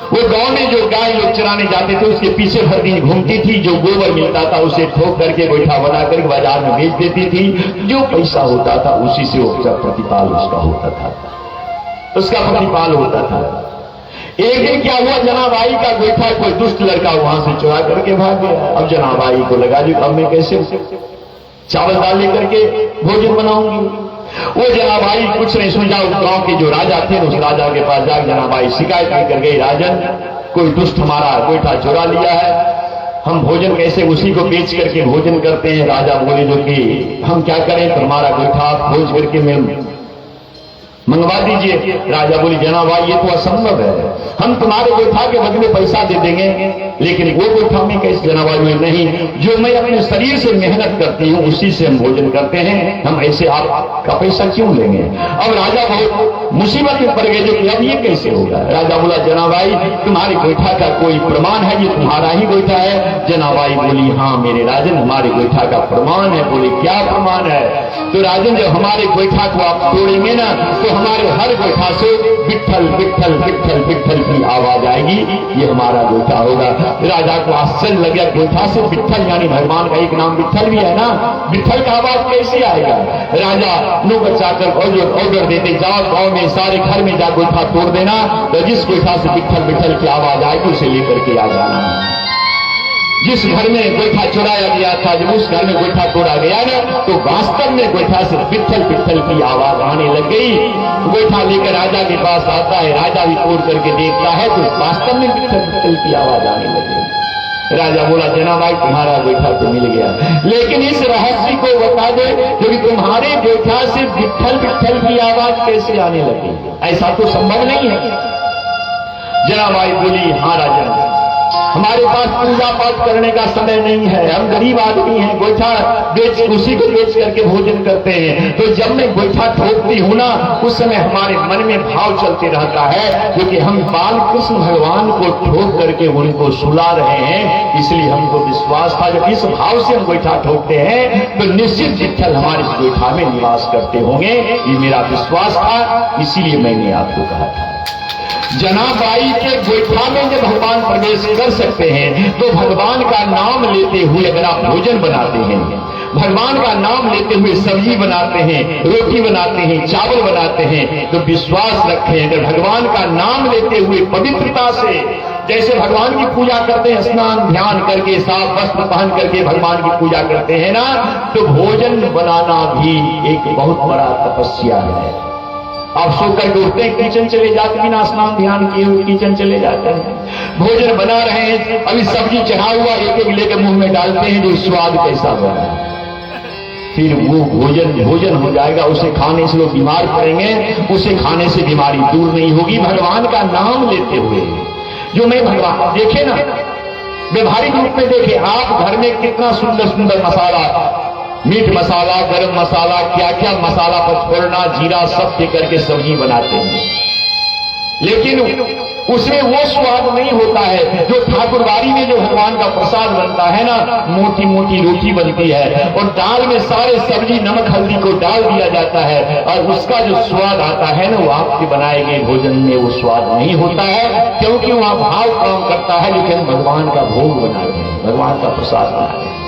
वो गांव में जो गाय लोग चराने जाते थे उसके पीछे भर दिन घूमती थी। जो गोबर मिलता था उसे ठोक करके गोईठा बना करके बाजार में बेच देती थी। जो पैसा होता था उसी से उसका प्रतिपाल उसका होता था, उसका प्रतिपाल होता था। एक दिन क्या हुआ, जनाबाई का गोईठा कोई दुष्ट लड़का वहां से चुरा करके भाग गया। अब जनाबाई को लगा जी अब मैं कैसे चावल दाल लेकर के भोजन बनाऊंगी। वो जनाबाई कुछ नहीं समझा। उस गांव के जो राजा थे उस राजा के पास जाकर जनाबाई शिकायत कर गई, राजन कोई दुष्ट हमारा गोईठा चुरा लिया है, हम भोजन कैसे उसी को बेच करके भोजन करते हैं। राजा बोले जो कि हम क्या करें, तो हमारा गोईठा आप खोज करके मंगवा दीजिए। राजा बोली जनाबाई ये तो असंभव है, हम तुम्हारे गोईठा के बदले पैसा दे देंगे, लेकिन वो गोईठा में कैसे? जनाबाई में नहीं, जो मैं अपने शरीर से मेहनत करती हूँ उसी से हम भोजन करते हैं, हम ऐसे आपका पैसा क्यों लेंगे? अब राजा बहुत मुसीबत में पड़ गए जो कि अब ये कैसे होगा। राजा बोला जनाबाई तुम्हारे गोईठा का कोई प्रमाण है, ये तुम्हारा ही गोईठा है? जनाबाई बोली हाँ मेरे राजन हमारे गोईठा का प्रमाण है। बोले क्या प्रमाण है? तो राजन जब हमारे गोईठा को आप तोड़ेंगे ना तो हमारे हर गोईठा से विट्ठल विट्ठल विट्ठल विट्ठल की आवाज आएगी, ये हमारा गोईठा होगा। राजा को आश्चर्य लग गया, गोईठा से विट्ठल यानी भगवान का एक नाम विट्ठल भी है ना, विट्ठल का आवाज कैसे आएगा? राजा नो बचा कर ऑर्डर देते जाओ गांव में सारे घर में जा गोईठा तोड़ देना, तो जिस गोईठा से विट्ठल विट्ठल की आवाज आएगी उसे लेकर के आ जाना। जिस घर में गोईठा चुराया गया था, जब उस घर में गोईठा तोड़ा गया ना तो वास्तव में गोईठा से पिट्ठल पिट्ठल की आवाज आने लग गई। गोईठा लेकर राजा के पास आता है, राजा भी तोड़ करके देखता है तो वास्तव में पिट्ठल पिट्ठल की आवाज आने लग गई। राजा बोला जनाबाई तुम्हारा गोईठा तो मिल गया, लेकिन इस रहस्य को बता दे क्योंकि तुम्हारे गोईठा से पिट्ठल पिट्ठल की आवाज कैसे आने लगी? ऐसा तो संभव नहीं है। जनाबाई बोली हाँ राजा हमारे पास पूजा पाठ करने का समय नहीं है, हम गरीब आदमी हैं, गोईठा बेच उसी को बेच करके भोजन करते हैं। तो जब मैं गोईठा ठोकती हूँ ना उस समय हमारे मन में भाव चलते रहता है क्योंकि हम बाल कृष्ण भगवान को ठोक करके उनको सुला रहे हैं, इसलिए हमको विश्वास था जब इस भाव से हम गोईठा ठोकते हैं तो निश्चित विट्ठल हमारे इस गोईठा में निवास करते होंगे, ये मेरा विश्वास था, इसीलिए मैंने आपको कहा था। जनाबाई के गोइठा में जब भगवान प्रवेश कर सकते हैं तो भगवान का नाम लेते हुए अगर आप भोजन बनाते हैं, भगवान का नाम लेते हुए सब्जी बनाते हैं, रोटी बनाते हैं, चावल बनाते हैं, तो विश्वास रखें अगर भगवान का नाम लेते हुए पवित्रता से, जैसे भगवान की पूजा करते हैं स्नान ध्यान करके साफ वस्त्र पहन करके भगवान की पूजा करते हैं ना, तो भोजन बनाना भी एक बहुत बड़ा तपस्या है। आप सो करके उठते हैं, किचन चले जाते, बिना स्नान ध्यान किए हुए किचन चले जाते हैं, भोजन बना रहे हैं, अभी सब्जी चढ़ा हुआ एक एक लेकर मुंह में डालते हैं, जो स्वाद कैसा बना, फिर वो भोजन हो जाएगा, उसे खाने से लोग बीमार पड़ेंगे, उसे खाने से बीमारी दूर नहीं होगी। भगवान का नाम लेते हुए जो मैं भगवान देखे ना, व्यवहारिक रूप में देखे आप घर में कितना सुंदर सुंदर मसाला, मीट मसाला, गरम मसाला, क्या क्या मसाला, पचफोरना, जीरा सब के करके सब्जी बनाते हैं, लेकिन उसमें वो स्वाद नहीं होता है जो ठाकुरबाड़ी में जो भगवान का प्रसाद बनता है ना, मोटी मोटी रोटी बनती है और दाल में सारे सब्जी नमक हल्दी को डाल दिया जाता है और उसका जो स्वाद आता है ना, वो आपके बनाए गए भोजन में वो स्वाद नहीं होता है, क्योंकि वहां भाव काम करता है, लेकिन भगवान का भोग बनाते हैं, भगवान का प्रसाद बनाते हैं,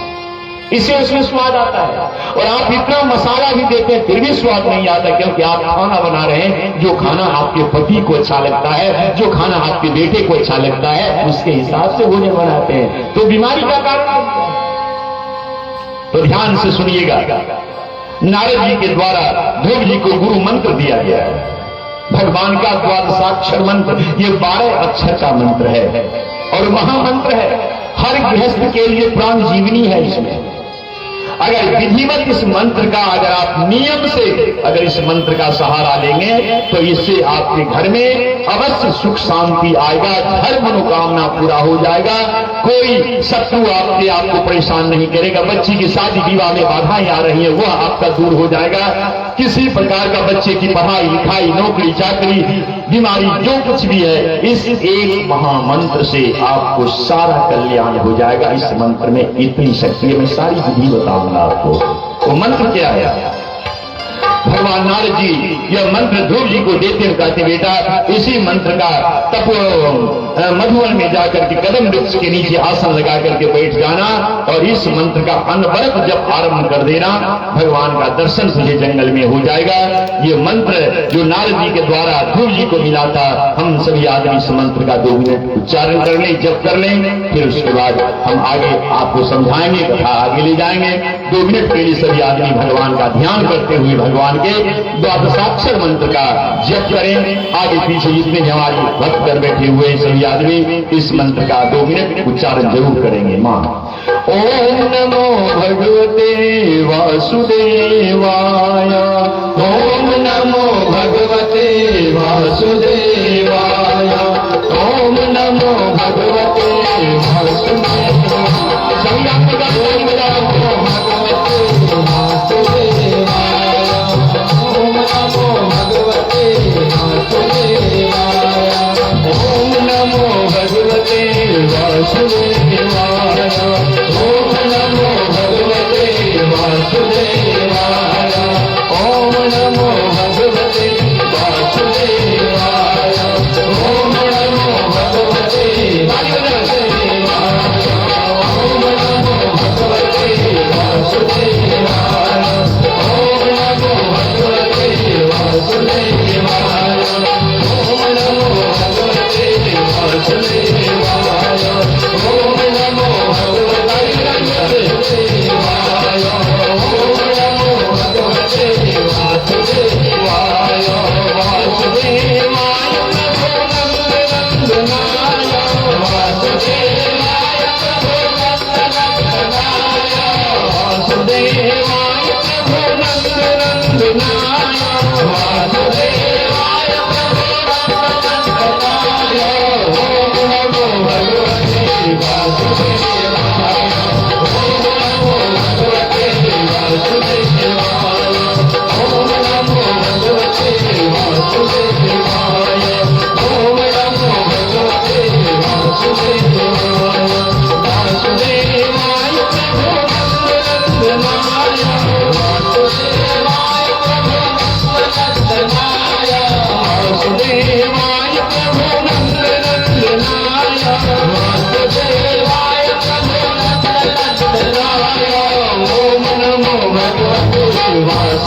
इससे उसमें स्वाद आता है। और आप इतना मसाला भी देते हैं फिर भी स्वाद नहीं आता, क्योंकि आप खाना बना रहे हैं, जो खाना आपके पति को अच्छा लगता है, जो खाना आपके बेटे को अच्छा लगता है, उसके हिसाब से भोजन बनाते हैं, तो बीमारी का कारण बनता है। तो ध्यान से सुनिएगा, नारद जी के द्वारा ध्रुव जी को गुरु मंत्र दिया गया है, भगवान का द्वादशाक्षर मंत्र, ये 12 अक्षर का मंत्र है और महामंत्र है, हर गृहस्थ के लिए प्राण जीवनी है। इसमें अगर विधिवत इस मंत्र का, अगर आप नियम से अगर इस मंत्र का सहारा लेंगे तो इससे आपके घर में अवश्य सुख शांति आएगा, हर मनोकामना पूरा हो जाएगा, कोई शत्रु आपको परेशान नहीं करेगा, बच्ची की शादी विवाह में बाधाएं आ रही है वह आपका दूर हो जाएगा, किसी प्रकार का बच्चे की पढ़ाई लिखाई नौकरी चाकरी बीमारी जो कुछ भी है, इस एक महामंत्र से आपको सारा कल्याण हो जाएगा। इस मंत्र में इतनी शक्ति है, मैं सारी विधि बताऊंगा आपको। वो मंत्र क्या है? भगवान नारद जी यह मंत्र ध्रुव जी को देते हुए कहते, बेटा इसी मंत्र का तप मधुवन में जाकर के कदम वृक्ष के नीचे आसन लगा करके बैठ जाना और इस मंत्र का अनवरत जब आरंभ कर देना, भगवान का दर्शन तुझे जंगल में हो जाएगा। ये मंत्र जो नारद जी के द्वारा ध्रुव जी को मिला था, हम सभी आदमी इस मंत्र का 2 मिनट उच्चारण कर लें, जप कर लें, फिर उसके बाद हम आगे आपको समझाएंगे तथा आगे ले जाएंगे। 2 मिनट के लिए सभी आदमी भगवान का ध्यान करते हुए भगवान के द्वादशाक्षर मंत्र का जप करें। आगे पीछे जितने हमारे भक्त कर बैठे हुए सभी आदमी इस मंत्र का 2 मिनट उच्चारण जरूर करेंगे। मां ओम नमो भगवते वासुदेवाय, ओम नमो भगवते वासुदेवाय, ओम नमो भगवते वासुदेवाय। सभी आपको का बोल बजाओ, भगवते वासुदेवाय, ओम नमो भगवते वासुदेवाय, ओम नमो भगवते वासुदेवाय, ओम नमो भगवते वासुदेवाय, ओम नमो भगवते वासुदेवाय, ओम नमो भगवते वासुदेवाय, ओम नमो भगवते वासुदेवाय, ओम नमो भगवते वासुदेवाय, ओम नमो भगवते वासुदेवाय, ओम नमो भगवते वासुदेवाय, ओम Hare